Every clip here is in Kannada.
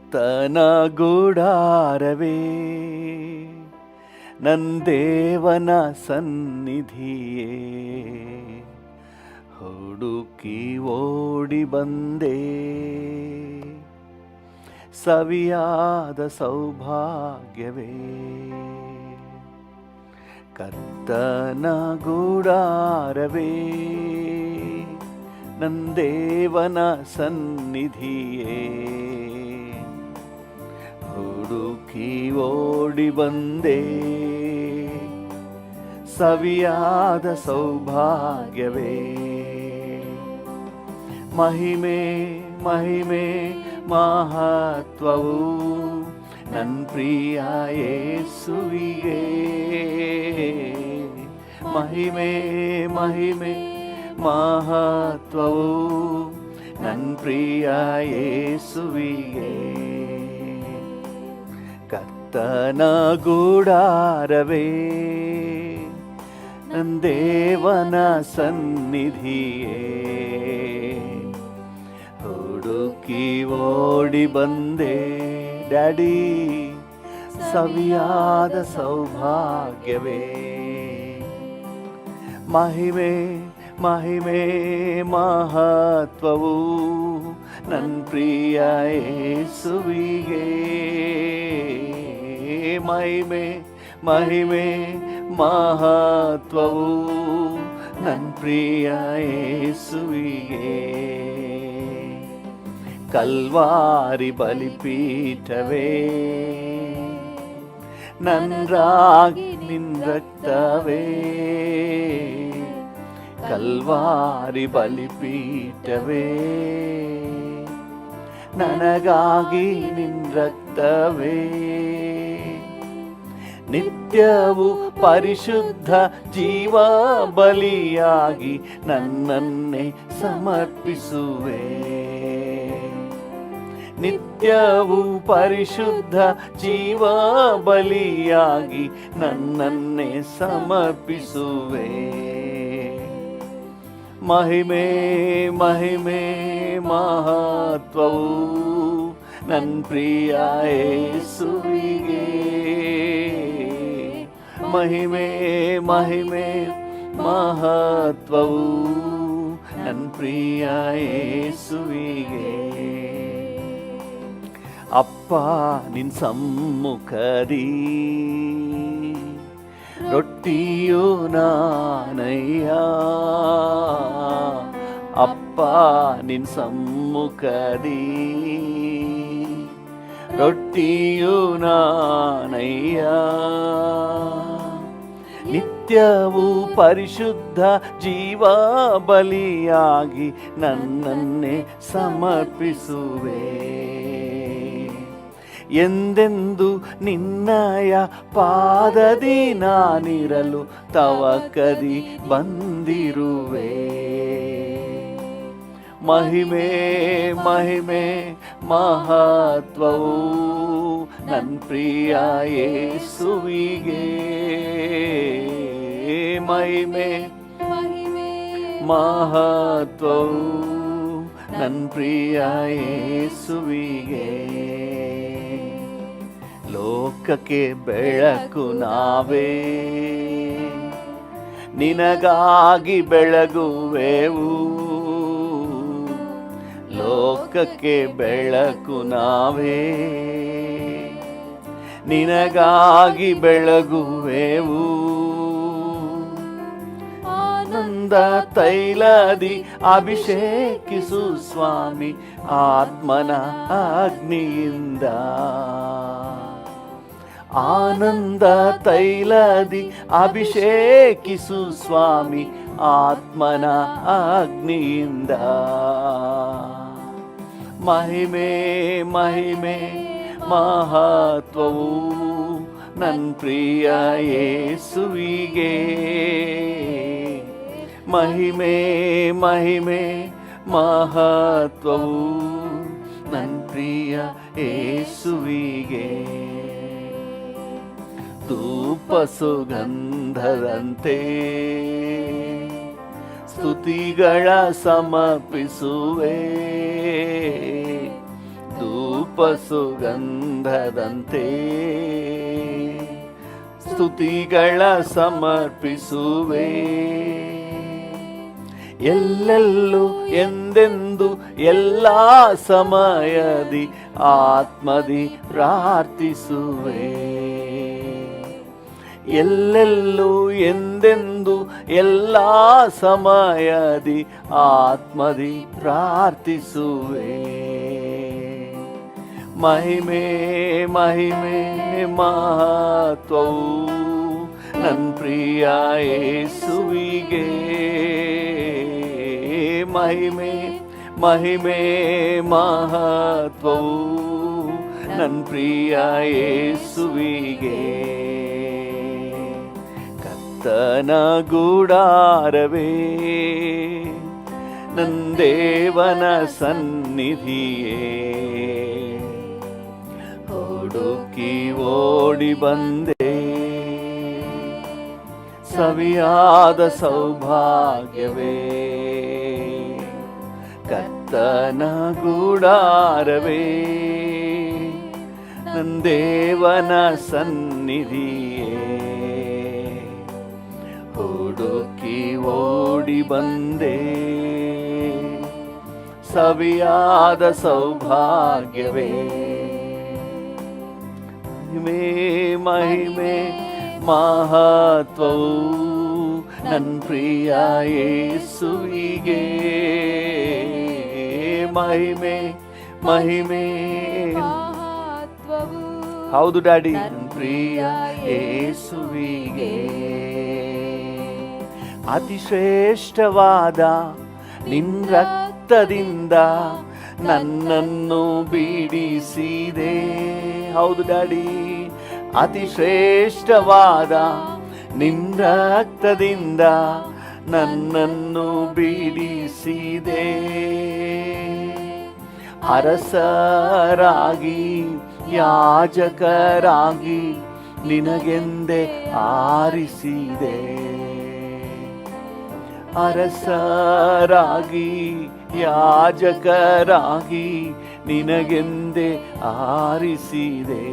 ಕರ್ತನ ಗುಡಾರವೇ ನಂದೇವನ ಸನ್ನಿಧಿಯೇ ಹುಡುಕಿ ಓಡಿ ಬಂದೆ ಸವಿಯಾದ ಸೌಭಾಗ್ಯವೇ ಕರ್ತನ ಗುಡಾರವೇ ನಂದೇವನ ಸನ್ನಿಧಿಯೇ ಹುಡುಕಿ ಓಡಿ ಬಂದೆ ಸವಿಯಾದ ಸೌಭಾಗ್ಯವೇ ಮಹಿಮೆ ಮಹಿಮೆ ಮಹತ್ವವು ನನ್ನ ಪ್ರಿಯ ಯೇಸುವಿಗೆ ಮಹಿಮೆ ಮಹಿಮೆ ಮಹತ್ವವು ನನ್ನ ಪ್ರಿಯ ಯೇಸುವಿಗೆ ಕರ್ತನ ಗುಡಾರವೇ ನಂದೇವನ ಸನ್ನಿಧಿಯೇ ಹುಡುಕಿ ಓಡಿ ಬಂದೆ ಡ್ಯಾಡಿ ಸವಿಯಾದ ಸೌಭಾಗ್ಯವೇ ಮಹಿಮೆ ಮಹಿಮೆ ಮಹತ್ವವು ನನ್ನ ಪ್ರಿಯ ಯೇಸುವಿಗೆ ಮಹಿಮೆ ಮಹಿಮೆ ಮಹತ್ವವು ನನ್ನ ಪ್ರಿಯ ಯೇಸುವಿಗೆ ಕಲ್ವಾರಿ ಬಲಿಪೀಠವೇ ನನ್ರಾಗಿ ನಿನ್ನ ರಕ್ತವೇ ಕಲ್ವಾರಿ ಬಲಿಪೀಠವೇ ನನಗಾಗಿ ನಿನ್ನ ರಕ್ತವೇ ನಿತ್ಯವೂ ಪರಿಶುದ್ಧ ಜೀವ ಬಲಿಯಾಗಿ ನನ್ನನ್ನೇ ಸಮರ್ಪಿಸುವೆ ನಿತ್ಯವೂ ಪರಿಶುದ್ಧ ಜೀವ ಬಲಿಯಾಗಿ ನನ್ನನ್ನೇ ಸಮರ್ಪಿಸುವೆ ಮಹಿಮೆ ಮಹಿಮೆ ಮಹತ್ವವು ನನ್ನ ಪ್ರಿಯ ಯೇಸುವಿಗೆ ಮಹಿಮೆ ಮಹಿಮೆ ಮಹತ್ವವು ನನ್ನ ಪ್ರಿಯ ಯೇಸುವಿಗೆ ಅಪ್ಪ ನಿನ್ ಸಮ್ಮುಖದಿ ರೊಟ್ಟಿಯು ನಾನಯ್ಯ ಅಪ್ಪ ನಿನ್ ಸಮ್ಮುಖದಿ ರೊಟ್ಟಿಯು ನಾನಯ್ಯ ನಿತ್ಯವೂ ಪರಿಶುದ್ಧ ಜೀವ ಬಲಿಯಾಗಿ ನನ್ನನ್ನೇ ಸಮರ್ಪಿಸುವೆ ಎಂದೆಂದು ನಿನ್ನಯ ಪಾದದಿ ನಾನಿರಲು ತವಕದಿ ಬಂದಿರುವೆ ಮಹಿಮೆ ಮಹಿಮೆ ಮಹತ್ವವು ನನ್ನ ಪ್ರಿಯ ಯೇಸುವಿಗೆ ಮಹಿಮೆ ಮಹತ್ವವು ನನ್ನ ಪ್ರಿಯ ಯೇಸುವಿಗೆ ಲೋಕಕ್ಕೆ ಬೆಳಕು ನಾವೇ ನಿನಗಾಗಿ ಬೆಳಗುವೆವು ಲೋಕಕ್ಕೆ ಬೆಳಕು ನಾವೇ ನಿನಗಾಗಿ ಬೆಳಗುವೆವು ಆನಂದ ತೈಲದಿ ಅಭಿಷೇಕಿಸು ಸ್ವಾಮಿ ಆತ್ಮನ ಅಗ್ನಿಯಿಂದ ಆನಂದ ತೈಲದಿ ಅಭಿಷೇಕಿಸು ಸ್ವಾಮಿ ಆತ್ಮನ ಅಗ್ನಿಯಿಂದ ಮಹಿಮೆ ಮಹಿಮೆ ಮಹತ್ವವು ನನ್ನ ಪ್ರಿಯ ಯೇಸುವಿಗೆ ಮಹಿಮೆ ಮಹಿಮೆ ಮಹತ್ವವು ನನ್ನ ಪ್ರಿಯ ಯೇಸುವಿಗೆ ಧೂಪ ಸುಗಂಧದಂತೆ ಸ್ತುತಿಗಳ ಸಮರ್ಪಿಸುವೆ ಧೂಪ ಧೂಪ ಸುಗಂಧದಂತೆ ಸ್ತುತಿಗಳ ಸಮರ್ಪಿಸುವೆ. ಎಲ್ಲೆಲ್ಲೂ ಎಂದೆಂದು ಎಲ್ಲ ಸಮಯದಿ ಆತ್ಮದಿ ಪ್ರಾರ್ಥಿಸುವೆ. ಎಲ್ಲೆಲ್ಲೂ ಎಂದೆಂದು ಎಲ್ಲ ಸಮಯದಿ ಆತ್ಮದಿ ಪ್ರಾರ್ಥಿಸುವೆ. ಮಹಿಮೆ ಮಹಿಮೆ ಮಹತ್ವವು ನನ್ನ ಪ್ರಿಯ ಯೇಸುವಿಗೆ. ಮಹಿಮೆ ಮಹಿಮೆ ಮಹತ್ವವು ನನ್ನ ಪ್ರಿಯ ಯೇಸುವಿಗೆ. ಕರ್ತನ ಗೂಡಾರವೇ ನನ್ನ ದೇವನ ಸನ್ನಿಧಿಯೇ, ಹುಡುಕಿ ಓಡಿ ಬಂದೆ ಸವಿಯಾದ ಸೌಭಾಗ್ಯವೇ. ಕರ್ತನ ಗೂಡಾರವೇ ನನ್ನ ದೇವನ ಸನ್ನಿಧಿಯೇ, ಹುಡುಕಿ ಓಡಿ ಬಂದೆ ಸವಿಯಾದ ಸೌಭಾಗ್ಯವೇ. ಮಹಿಮೆ ಮಹಿಮೆ ಮಹತ್ವವು ನನ್ನ ಪ್ರಿಯ ಯೇಸುವಿಗೆ. ಮಹಿಮೆ ಮಹಿಮೆ ಹೌದು ಡ್ಯಾಡಿ, ನನ್ನ ಪ್ರಿಯ ಯೇಸುವಿಗೆ. ಅತಿಶ್ರೇಷ್ಠವಾದ ನಿನ್ನ ರಕ್ತದಿಂದ ನನ್ನನ್ನು ಬಿಡಿಸಿದೆ. ಹೌದು ಡ್ಯಾಡಿ, ಅತಿಶ್ರೇಷ್ಠವಾದ ನಿನ್ನ ರಕ್ತದಿಂದ ನನ್ನನ್ನು ಬಿಡಿಸಿದೆ. ಅರಸರಾಗಿ ಯಾಜಕರಾಗಿ ನಿನಗೆಂದೇ ಆರಿಸಿದೆ. ಅರಸರಾಗಿ ಯಾಜಕರಾಗಿ ನಿನಗೆಂದೇ ಆರಿಸಿದೆ.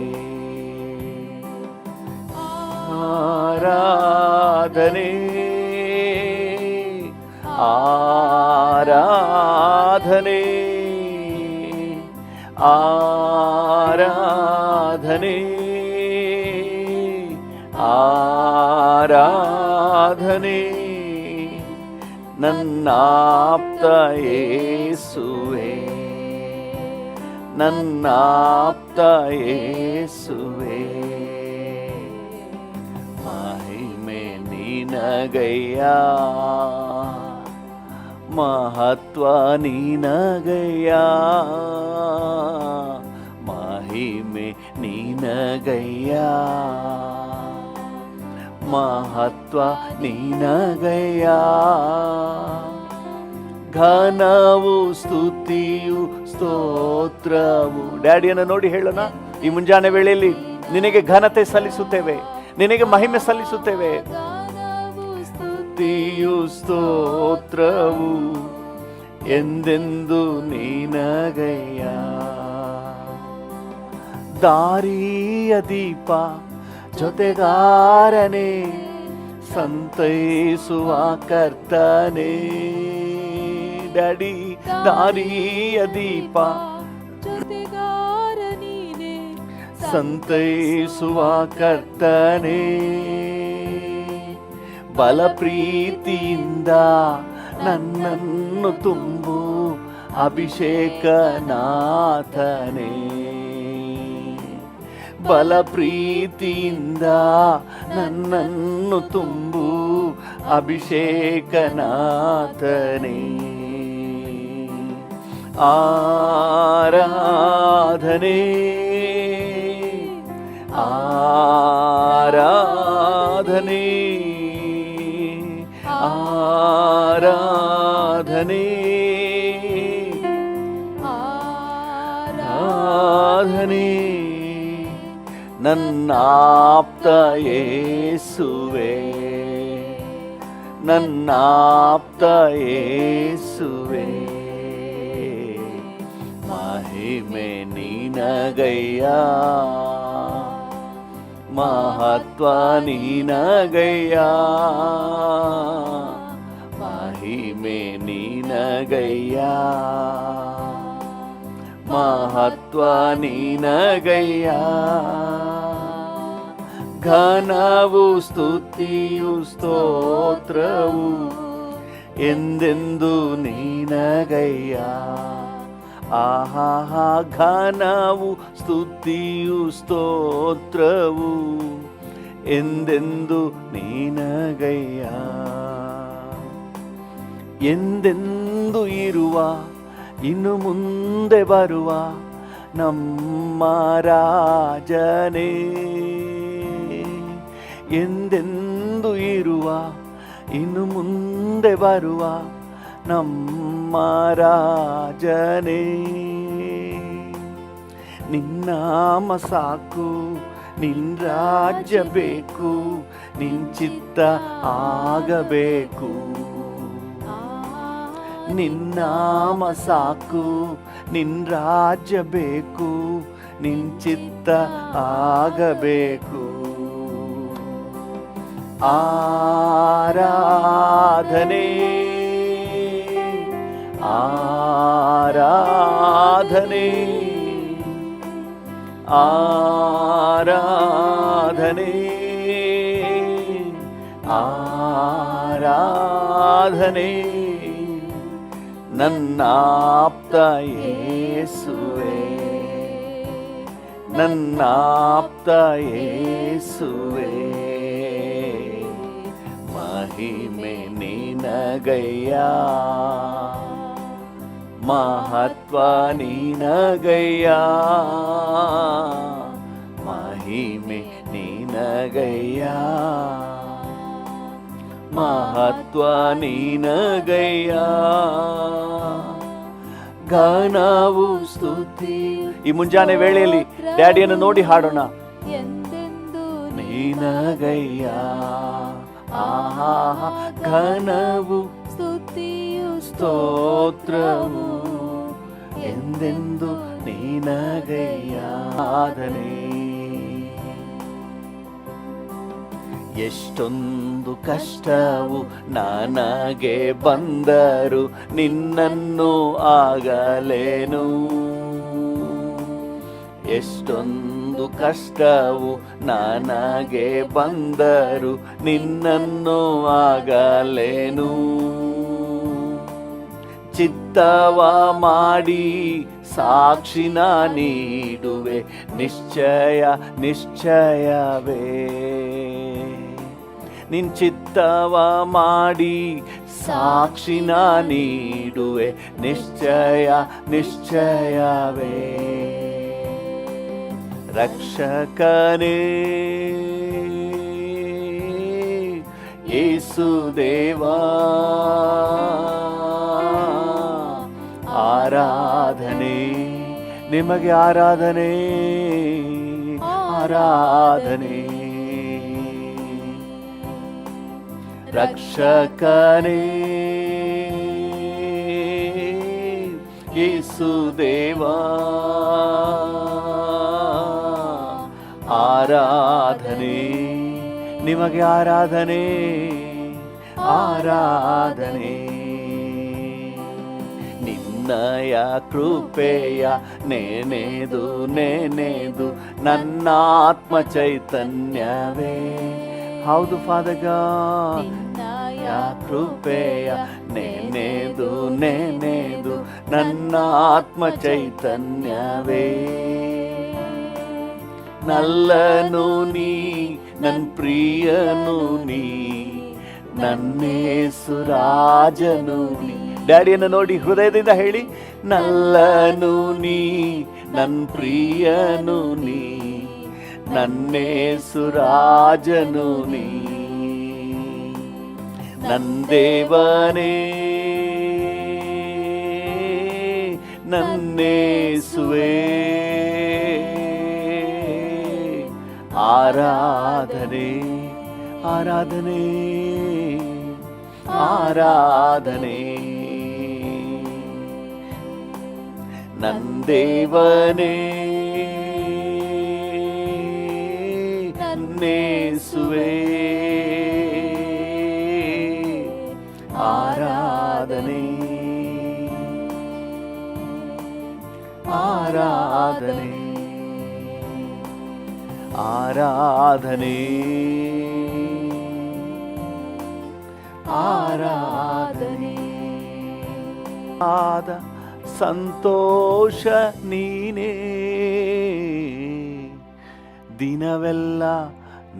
ಆರಾಧನೆ ಆರಾಧನೆ ಆರಾಧನೆ ಆರಾಧನೆ ನನ್ನಾಪ್ತ ಯೇಸುವೇ, ನನ್ನಾಪ್ತ ಯೇಸುವೇ. ಮಹಿಮೆ ನಿನಗಯ್ಯ, ಮಹತ್ವ ನಿನಗಯ್ಯ. ಮಹಿಮೆ ನಿನಗಯ್ಯ, ಮಹತ್ವ ನಿನಗಯ್ಯ. ಘನವು ಸ್ತುತಿಯು ಸ್ತೋತ್ರವು. ಡ್ಯಾಡಿಯನ್ನು ನೋಡಿ ಹೇಳೋಣ, ಈ ಮುಂಜಾನೆ ವೇಳೆಯಲ್ಲಿ ನಿನಗೆ ಘನತೆ ಸಲ್ಲಿಸುತ್ತೇವೆ, ನಿನಗೆ ಮಹಿಮೆ ಸಲ್ಲಿಸುತ್ತೇವೆ. ಸ್ತುತಿಯು ಸ್ತೋತ್ರವು ಎಂದೆಂದು ನಿನಗಯ್ಯ. ದಾರಿಯ ದೀಪ ಜೊತೆಗಾರನೇ, ಸಂತೈಸುವ ಕರ್ತನೇ. ಡ್ಯಾಡಿ, ದಾರಿಯ ದೀಪ ಜೊತೆಗಾರನೇ, ಸಂತೈಸುವ ಕರ್ತನೇ. ಬಲ ಪ್ರೀತಿಯಿಂದ ನನ್ನನ್ನು ತುಂಬು ಅಭಿಷೇಕನಾಥನೇ. ಬಲ ಪ್ರೀತಿಯಿಂದ ನನ್ನನ್ನು ತುಂಬು ಅಭಿಷೇಕನಾಥನೇ. ಆರಾಧನೆ ಆರಾಧನೆ ಆರಾಧನೆ ಆರಾಧನೆ ನನ್ನಾಪ್ತ ಯೇಸುವೇ, ನನ್ನಾಪ್ತ ಯೇಸುವೇ. ಮಹಿಮೆ ಮಹಿಮೆ ನಿನಗಯ್ಯ, ಮಹತ್ವ ನಿನಗಯ್ಯ, ಮಹಿಮೆ ನಿನಗಯ್ಯ, ಮಹತ್ವ ನಿನಗಯ್ಯ. ಘನವು ಸ್ತುತಿಯು ಸ್ತೋತ್ರವು ಎಂದೆಂದು ನಿನಗಯ್ಯ. ಆಹಾ, ಘನವು ಸ್ತುತಿಯು ಸ್ತೋತ್ರವು ಎಂದೆಂದು ನಿನಗಯ್ಯ. ಎಂದೆಂದು ಇರುವ ಇನ್ನು ಮುಂದೆ ಬರುವ ನಮ್ಮ ರಾಜನೇ, ಎಂದೆಂದು ಇರುವ ಇನ್ನು ಮುಂದೆ ಬರುವ ನಮ್ಮ ರಾಜನೇ. ನಿನ್ನಾಮ ಸಾಕು, ನಿನ್ನ ರಾಜ್ಯ ಬೇಕು, ನಿನ್ನ ಚಿತ್ತ ಆಗಬೇಕು. ನಿನ್ನಾಮ ಸಾಕು, ನಿನ್ನ ರಾಜ್ಯ ಬೇಕು, ನಿನ್ನ ಚಿತ್ತ ಆಗಬೇಕು. ಆರಾಧನೆ ಆರಾಧನೆ ಆರಾಧನೆ ಆರಾಧನೆ ನನ್ನಾಪ್ತ ಯೇಸುವೇ, ನನ್ನಾಪ್ತ ಯೇಸುವೇ. ಮಹಿಮೆ ನಿನಗಯ್ಯ, ಮಹತ್ವ ನಿನಗಯ್ಯ, ಮಹಿಮೆ ನಿನಗಯ್ಯ, ಮಹತ್ವ ನಿನಗಯ್ಯ. ಘನವು ಸ್ತುತಿ. ಈ ಮುಂಜಾನೆ ವೇಳೆಯಲ್ಲಿ ಡ್ಯಾಡಿಯನ್ನು ನೋಡಿ ಹಾಡೋಣ. ನಿನಗಯ್ಯ, ಆಹಾ, ಘನವು ಸ್ತುತಿಯು ಸ್ತೋತ್ರವು ಎಂದೆಂದು ನಿನಗಯ್ಯ. ಆರಾಧನೆ. ಎಷ್ಟೊಂದು ಕಷ್ಟವು ನನಗೆ ಬಂದರು ನಿನ್ನನ್ನು ಆಗಲೇನು, ಎಷ್ಟೊಂದು ಕಷ್ಟವು ನನಗೆ ಬಂದರು ನಿನ್ನನ್ನು ಆಗಲೇನು. ಚಿತ್ತವ ಮಾಡಿ ಸಾಕ್ಷಿನ ನೀಡುವೆ, ನಿಶ್ಚಯ ನಿಶ್ಚಯವೇ. ನಿನ್ ಚಿತ್ತವ ಮಾಡಿ ಸಾಕ್ಷಿನ ನೀಡುವೆ, ನಿಶ್ಚಯ ನಿಶ್ಚಯವೇ. ರಕ್ಷಕನೇ ಯೇಸುದೇವಾ, ಆರಾಧನೆ ನಿಮಗೆ, ಆರಾಧನೆ ಆರಾಧನೆ. ರಕ್ಷಕನೇ ಯೇಸುದೇವಾ, ಆರಾಧನೆ ನಿಮಗೆ, ಆರಾಧನೆ ಆರಾಧನೆ. ನಿನ್ನಯ ಕೃಪೆಯ ನೆನೆದು ನೆನೆದು ನನ್ನ ಆತ್ಮ ಚೈತನ್ಯವೇ. ಹೌದು ಫಾದರ್ ಗಾಡ್, ನಿನ್ನಯ ಕೃಪೆಯ ನೆನೆದು ನೆನೆದು ನನ್ನ ಆತ್ಮ ಚೈತನ್ಯವೇ. ನಲ್ಲನು ನೀ ನನ್ ಪ್ರಿಯನು ನೀ, ನನ್ನೇಸು ರಾಜನು ನೀ. ಡ್ಯಾಡಿಯನ್ನು ನೋಡಿ ಹೃದಯದಿಂದ ಹೇಳಿ, ನಲ್ಲನು ನೀ ನನ್ ಪ್ರಿಯನು ನೀ, ನನ್ನೇಸು ರಾಜನು ನೀ. ನಂದೇವನೇ ನನ್ನೇಸುವೆ, ಆರಾಧನೆ ಆರಾಧನೆ ಆರಾಧನೆ. ನಂದೇವನೇ ನೇಸುವೆ ಆರಾಧನೆ ಆರಾಧನೆ ಆರಾಧನೆ ಆರಾಧನೆ ಆದ ಸಂತೋಷ ನೀನೇ ದಿನವೆಲ್ಲ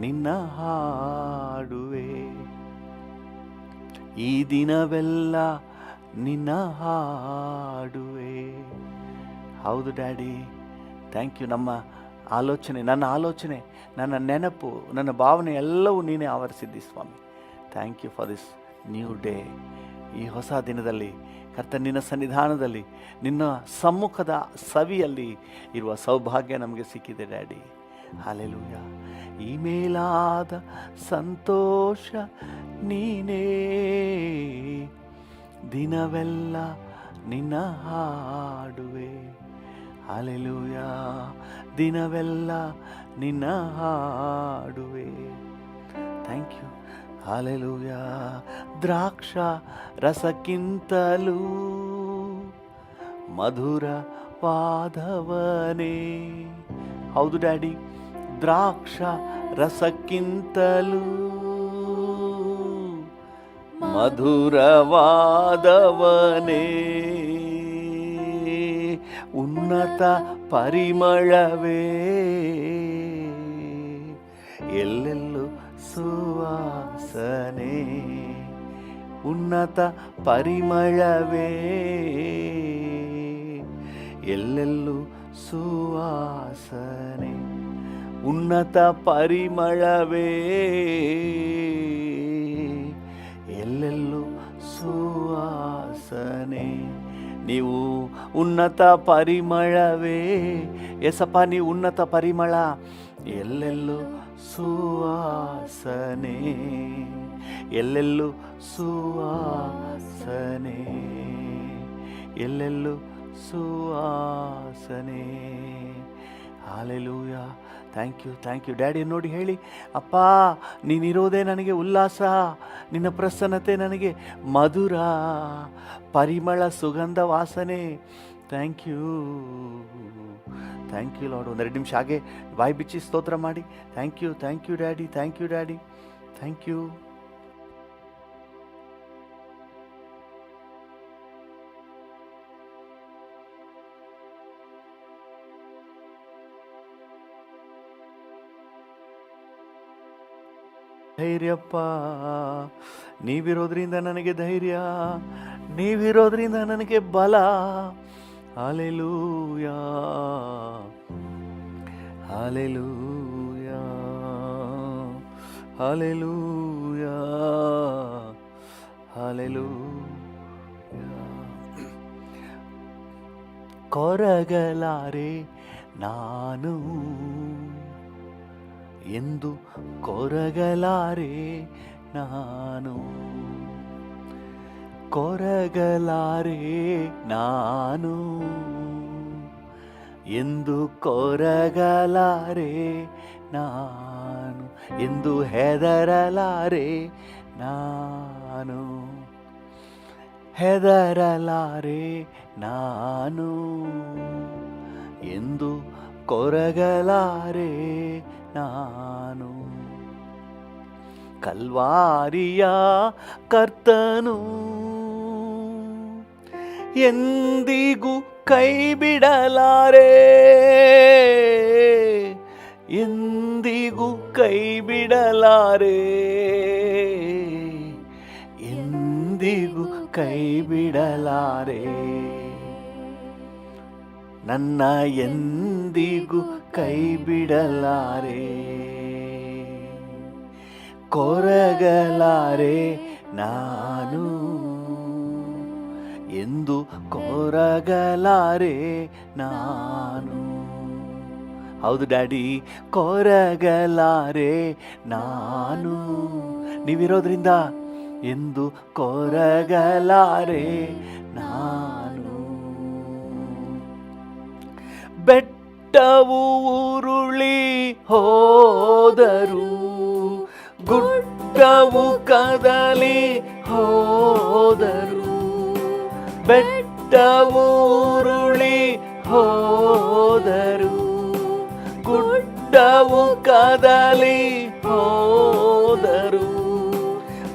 ನಿನ್ನ ಹಾಡುವೆ ಈ ದಿನವೆಲ್ಲ ನಿನ್ನ ಹಾಡುವೆ. ಹೌದು ಡ್ಯಾಡಿ, ಥ್ಯಾಂಕ್ ಯು. ನಮ್ಮ ಆಲೋಚನೆ, ನನ್ನ ನೆನಪು, ನನ್ನ ಭಾವನೆ ಎಲ್ಲವೂ ನೀನೇ ಆವರಿಸಿದ್ದಿ ಸ್ವಾಮಿ. Thank you for this new day. ಈ ಹೊಸ ದಿನದಲ್ಲಿ ಕರ್ತ ನಿನ್ನ ಸನ್ನಿಧಾನದಲ್ಲಿ ನಿನ್ನ ಸಮ್ಮುಖದ ಸವಿಯಲ್ಲಿ ಇರುವ ಸೌಭಾಗ್ಯ ನಮಗೆ ಸಿಕ್ಕಿದೆ ಡ್ಯಾಡಿ. ಹಲ್ಲೆಲೂಯಾ. ಈ ಮೇಲಾದ ಸಂತೋಷ ನೀನೇ ದಿನವೆಲ್ಲ ನಿನ್ನ ಹಾಡುವೆ. ಹಲ್ಲೆಲೂಯಾ. ದಿನವೆಲ್ಲ ನಿನ್ನ ಹಾಡುವೆ. Thank you. ಹಲ್ಲೆಲೂಯಾ. ದ್ರಾಕ್ಷ ರಸಕ್ಕಿಂತಲೂ ಮಧುರವಾದವನೇ. ಹೌದು ಡ್ಯಾಡಿ, ದ್ರಾಕ್ಷ ರಸಕ್ಕಿಂತಲೂ ಮಧುರವಾದವನೇ. ಉನ್ನತ ಪರಿಮಳವೇ ಎಲ್ಲೆಲ್ಲೂ ಸುವಾಸನೆ. ಉನ್ನತ ಪರಿಮಳವೇ ಎಲ್ಲೆಲ್ಲೂ ಸುವಾಸನೆ. ಉನ್ನತ ಪರಿಮಳವೇ ಎಲ್ಲೆಲ್ಲೂ ಸುವಾಸನೆ. ನೀವು ಉನ್ನತ ಪರಿಮಳವೇ ಎಸಪ್ಪ, ನೀವು ಉನ್ನತ ಪರಿಮಳ. ಎಲ್ಲೆಲ್ಲೂ ಸುವಾಸನೆ, ಎಲ್ಲೆಲ್ಲೂ ಸುವಾಸನೆ, ಎಲ್ಲೆಲ್ಲೂ ಸುವಾಸನೆ. ಹಾಲೆಲೂಯಾ. Thank you daddy. ನೋಡಿ ಹೇಳಿ, ಅಪ್ಪ ನೀನಿರೋದೇ ನನಗೆ ಉಲ್ಲಾಸ, ನಿನ್ನ ಪ್ರಸನ್ನತೆ ನನಗೆ ಮಧುರ ಪರಿಮಳ ಸುಗಂಧ ವಾಸನೆ. Thank you Lord. ಒಂದೆರಡು ನಿಮಿಷ ಹಾಗೆ ಬಾಯಿ ಬಿಚ್ಚಿ ಸ್ತೋತ್ರ ಮಾಡಿ. Thank you daddy, thank you daddy, thank you. ಧೈರ್ಯಪ್ಪ, ನೀವಿರೋದ್ರಿಂದ ನನಗೆ ಧೈರ್ಯ, ನೀವಿರೋದ್ರಿಂದ ನನಗೆ ಬಲ. Hallelujah, hallelujah, hallelujah, hallelujah. ಕೊರಗಲಾರೆ ನಾನು ಎಂದು, ಕೊರಗಲಾರೆ ನಾನು, ಕೊರಗಲಾರೆ ನಾನು ಎಂದು, ಕೊರಗಲಾರೆ ನಾನು ಎಂದು, ಹೆದರಲಾರೆ ನಾನು, ಹೆದರಲಾರೆ ನಾನು ಎಂದು, ಕೊರಗಲಾರೆ ನಾನು. ಕಲ್ವಾರಿಯ ಕರ್ತನು ಎಂದಿಗೂ ಕೈ ಬಿಡಲಾರೆ, ಎಂದಿಗೂ ಕೈ ಬಿಡಲಾರೆ, ಎಂದಿಗೂ ಕೈ ಬಿಡಲಾರೆ. ನನ್ನ ಎಂದಿಗೂ ಕೈ ಬಿಡಲಾರೆ, ಕೊರಗಲಾರೆ ನಾನು ಎಂದು, ಕೊರಗಲಾರೆ ನಾನು. ಹೌದು ಡ್ಯಾಡಿ, ಕೊರಗಲಾರೆ ನಾನು ನೀವಿರೋದ್ರಿಂದ ಎಂದು, ಕೊರಗಲಾರೆ ನಾನು. ಬೆಟ್ಟವು ಉರುಳಿ ಹೋದರು, ಗುಡ್ಡವು ಕದಲಿ ಹೋದರು, ಬೆಟ್ಟವು ಉರುಳಿ ಹೋದರು, ಗುಡ್ಡವು ಕದಲಿ ಹೋದರು,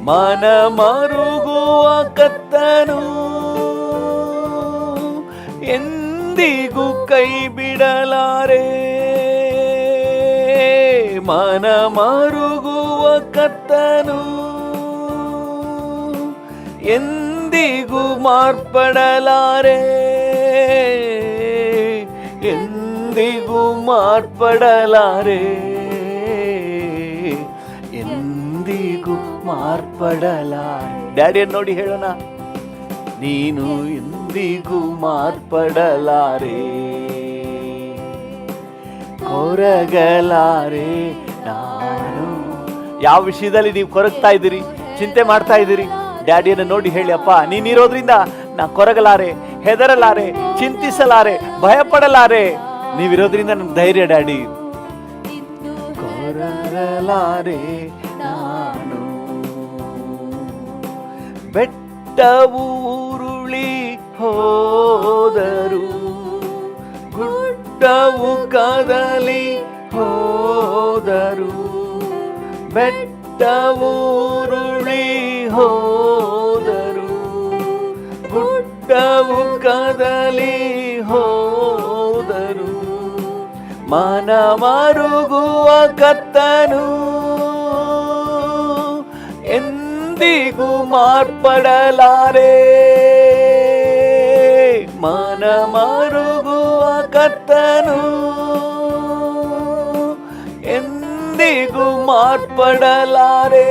ಮನ ಮರುಗುವ ಕತ್ತನು ಎಂದಿಗೂ ಕೈ ಬಿಡಲಾರೆ, ಮನ ಮರುಗುವ ಕತ್ತನು ಎಂದಿಗೂ ಮಾರ್ಪಡಲಾರೆ, ಎಂದಿಗೂ ಮಾರ್ಪಡಲಾರೆ, ಎಂದಿಗೂ ಮಾರ್ಪಡಲಾರೆ. ಡ್ಯಾಡಿಯನ್ನು ನೋಡಿ ಹೇಳೋಣ, ನೀನು ಎಂದಿಗೂ ಮಾರ್ಪಡಲಾರೆ, ಕೊರಗಲಾರೆ ನಾನು. ಯಾವ ವಿಷಯದಲ್ಲಿ ನೀವು ಕೊರಗ್ತಾ ಇದ್ದೀರಿ, ಚಿಂತೆ ಮಾಡ್ತಾ ಇದ್ದೀರಿ, ಡ್ಯಾಡಿಯನ್ನು ನೋಡಿ ಹೇಳಿ, ಅಪ್ಪ ನೀನಿರೋದ್ರಿಂದ ನಾ ಕೊರಗಲಾರೆ, ಹೆದರಲಾರೆ, ಚಿಂತಿಸಲಾರೆ, ಭಯಪಡಲಾರೆ, ನೀವಿರೋದ್ರಿಂದ ನನ್ ಧೈರ್ಯ ಡ್ಯಾಡಿ. ಕೊರಗಲಾರೆ ನಾನು, ಬೆಟ್ಟವು ಉರುಳಿ ಹೋದರು, ಗುಡ್ಡವು ಕದಲಿ ಹೋದರು, ಬೆಟ್ಟವು ಉರುಳಿ ಹೋದರು, ಗುಡ್ಡವು ಕದಲಿ ಹೋದರು, ಮನ ಮರುಗುವ ಕತ್ತನು ಎಂದಿಗೂ ಮಾರ್ಪಡಲಾರೆ, ಮನ ಮರುಗುವ ಕತ್ತನು ಎಂದಿಗೂ ಮಾರ್ಪಡಲಾರೆ,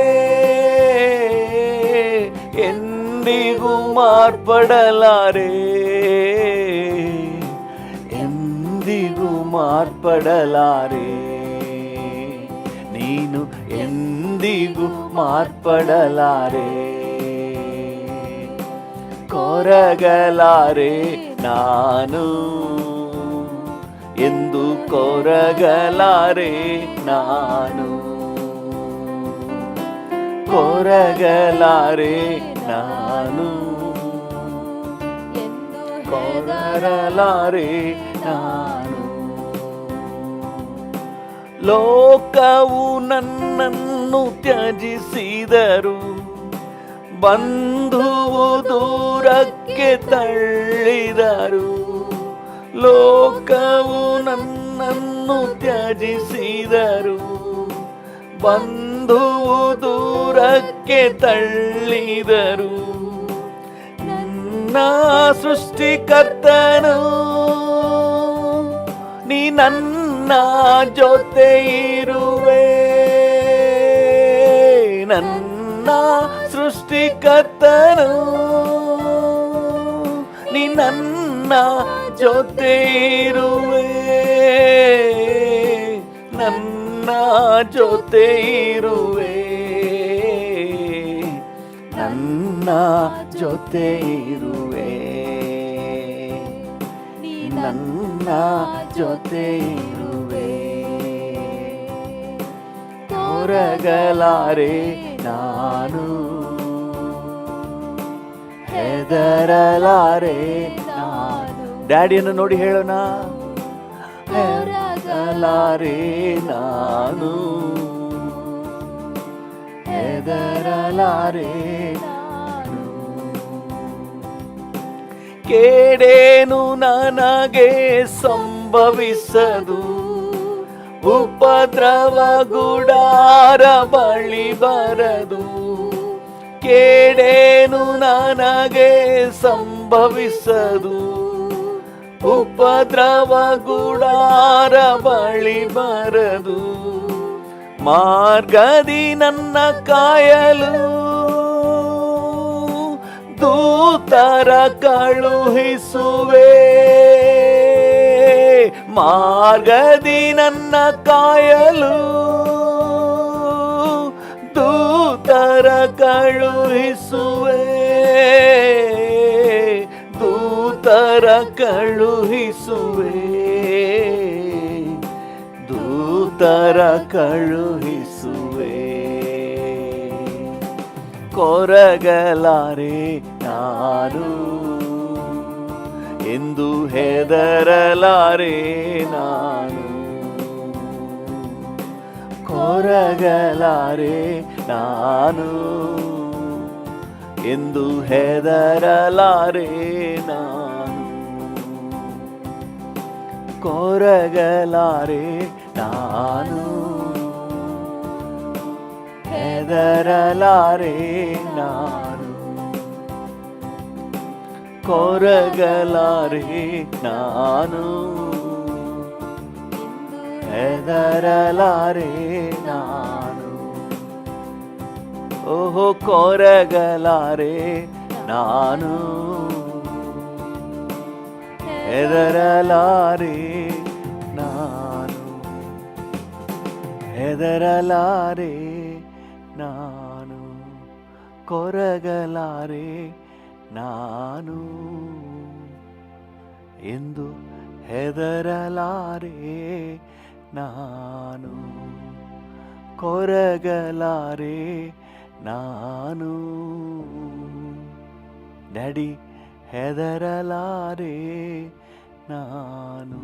ಎಂದಿಗೂ ಮಾರ್ಪಡಲಾರೆ, ಎಂದಿಗೂ ಮಾರ್ಪಡಲಾರೆ, ನೀನು ಎಂದಿಗೂ ಮಾರ್ಪಡಲಾರೆ, ಕೊರಗಲಾರೆ ನಾನು, ಎಂದು ಕೊರಗಲಾರೆ ನಾನು, ಕೊರಗಲಾರೆ ನಾನು, ಕೊರಗಲಾರೆ ನಾನು. ಲೋಕವು ನನ್ನನ್ನು ತ್ಯಜಿಸಿದರು, ಬಂಧುವು ದೂರಕ್ಕೆ ತಳ್ಳಿದರು, ಲೋಕವು ನನ್ನನ್ನು ತ್ಯಜಿಸಿದರು, ಬಂಧುವು ದೂರಕ್ಕೆ ತಳ್ಳಿದರು, ನನ್ನ ಸೃಷ್ಟಿಕರ್ತನು ನೀ ನನ್ನ ಜೊತೆ ಇರುವೆ, ನನ್ನ ಸೃಷ್ಟಿಕರ್ತನು ನೀ ನನ್ನ ಜೊತೆ ಇರುವೆ, ನನ್ನ ಜೊತೆ ಇರುವೆ, ನನ್ನ ಜೊತೆ ಇರುವೆ, ನನ್ನ ಜೊತೆ ಇರುವೆ, ಕೊರಗಲಾರೆ ನಾನು, ಹೆದರಲಾರೆ ನಾನು. ಡ್ಯಾಡಿಯನ್ನು ನೋಡಿ ಹೇಳೋಣ, ಹೆದರಲಾರೆ ನಾನು, ಹೆದರಲಾರೆ ನಾನು, ಕೇಡೇನು ನನಗೆ ಸಂಭವಿಸದು, ಉಪದ್ರವ ಗುಡಾರ ಬಳಿ ಬರದು, ಕೇಡೇನು ನನಗೆ ಸಂಭವಿಸದು, ಉಪದ್ರವ ಗುಡಾರ ಬಳಿ ಬರದು, ಮಾರ್ಗದಿ ನನ್ನ ಕಾಯಲು ದೂತರ ಕಳುಹಿಸುವೆ, ಮಾರ್ಗದಿ ನನ್ನ ಕಾಯಲು ದೂತರ ಕಳುಹಿಸುವೆ, ದೂತರ ಕಳುಹಿಸುವೆ, ಉತ್ತರ ಕಳುಹಿಸುವೆ. ಕೊರಗಲಾರೆ ನಾನು, ಎಂದು ಹೆದರಲಾರೆ ನಾನು. ಕೊರಗಲಾರೆ ನಾನು, ಎಂದು ಹೆದರಲಾರೆ ನಾನು. ಕೊರಗಲಾರೆ ನಾನು, ಹೆದರಲಾರೆ ನಾನು. ಕೊರಗಲಾರೆ ನಾನು, ಹೆದರಲಾರೆ ನಾನು. ಓಹೋ ಕೊರಗಲಾರೆ ನಾನು, ಹೆದರಲಾರೆ ನಾನು. ಹೆದರಲಾರೆ ನಾನು, ಕೊರಗಲಾರೆ ನಾನು, ಎಂದು ಹೆದರಲಾರೆ ನಾನು. ಕೊರಗಲಾರೆ ನಾನು. ಡ್ಯಾಡಿ ಹೆದರಲಾರೆ ನಾನು.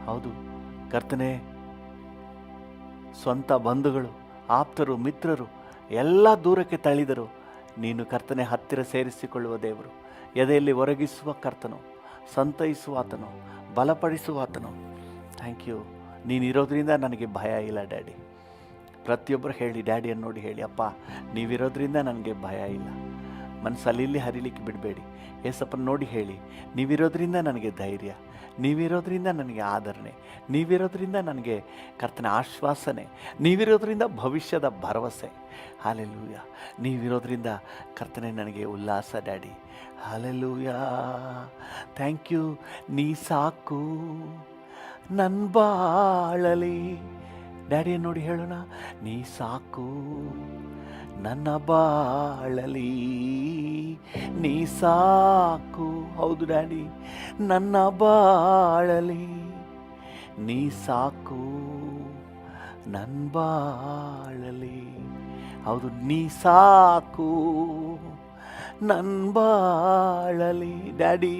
ಹೌದು ಕರ್ತನೇ, ಸ್ವಂತ ಬಂಧುಗಳು, ಆಪ್ತರು, ಮಿತ್ರರು ಎಲ್ಲ ದೂರಕ್ಕೆ ತಳ್ಳಿದರು. ನೀನು ಕರ್ತನೆ ಹತ್ತಿರ ಸೇರಿಸಿಕೊಳ್ಳುವ ದೇವರು, ಎದೆಯಲ್ಲಿ ಒರಗಿಸುವ ಕರ್ತನು, ಸಂತೈಸುವಾತನು, ಬಲಪಡಿಸುವಾತನು. Thank you. ನೀನಿರೋದ್ರಿಂದ ನನಗೆ ಭಯ ಇಲ್ಲ ಡ್ಯಾಡಿ. ಪ್ರತಿಯೊಬ್ಬರು ಹೇಳಿ, ಡ್ಯಾಡಿಯನ್ನು ನೋಡಿ ಹೇಳಿ, ಅಪ್ಪ ನೀವಿರೋದ್ರಿಂದ ನನಗೆ ಭಯ ಇಲ್ಲ. ಮನಸ್ಸಲ್ಲಿ ಇಲ್ಲಿ ಹರಿಲಿಕ್ಕೆ ಬಿಡಬೇಡಿ. ಏಸಪ್ಪನ ನೋಡಿ ಹೇಳಿ, ನೀವಿರೋದ್ರಿಂದ ನನಗೆ ಧೈರ್ಯ, ನೀವಿರೋದ್ರಿಂದ ನನಗೆ ಆದರಣೆ, ನೀವಿರೋದ್ರಿಂದ ನನಗೆ ಕರ್ತನ ಆಶ್ವಾಸನೆ, ನೀವಿರೋದ್ರಿಂದ ಭವಿಷ್ಯದ ಭರವಸೆ. ಹಾಲೆಲೂಯ. ನೀವಿರೋದ್ರಿಂದ ಕರ್ತನೆ ನನಗೆ ಉಲ್ಲಾಸ ಡ್ಯಾಡಿ. ಹಾಲೆಲೂಯ. Thank you. ನೀ ಸಾಕು ನನ್ನ ಬಾಳಲಿ. ಡ್ಯಾಡಿಯನ್ನು ನೋಡಿ ಹೇಳೋಣ, ನೀ ಸಾಕು ನನ್ನ ಬಾಳಲಿ, ನೀ ಸಾಕು. ಹೌದು ಡ್ಯಾಡಿ, ನನ್ನ ಬಾಳಲಿ ನೀ ಸಾಕು, ನನ್ನ ಬಾಳಲಿ. ಹೌದು, ನೀ ಸಾಕು ನನ್ನ ಬಾಳಲಿ. ಡ್ಯಾಡಿ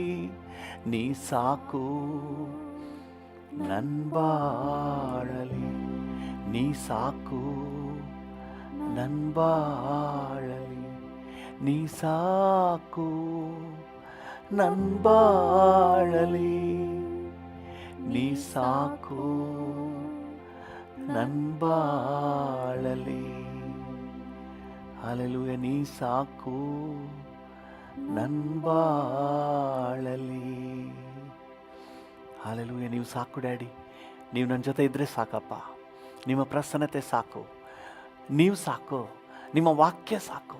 ನೀ ಸಾಕು ನನ್ನ ಬಾಳಲಿ, ನೀ ಸಾಕು ನನ್ನ ಬಾಳಲಿ, ನೀ ಸಾಕು ನನ್ನ ಬಾಳಲಿ, ನೀ ಸಾಕು ನನ್ನ ಬಾಳಲಿ. ಹಲ್ಲೆಲೂಯಾ. ನೀ ಸಾಕು ನನ್ನ ಬಾಳಲಿ. ಹಲ್ಲೆಲೂಯಾ. ನೀವು ಸಾಕು ಡ್ಯಾಡಿ. ನೀವು ನನ್ನ ಜೊತೆ ಇದ್ದರೆ ಸಾಕಪ್ಪ. ನಿಮ್ಮ ಪ್ರಸನ್ನತೆ ಸಾಕು, ನೀವು ಸಾಕು, ನಿಮ್ಮ ವಾಕ್ಯ ಸಾಕು,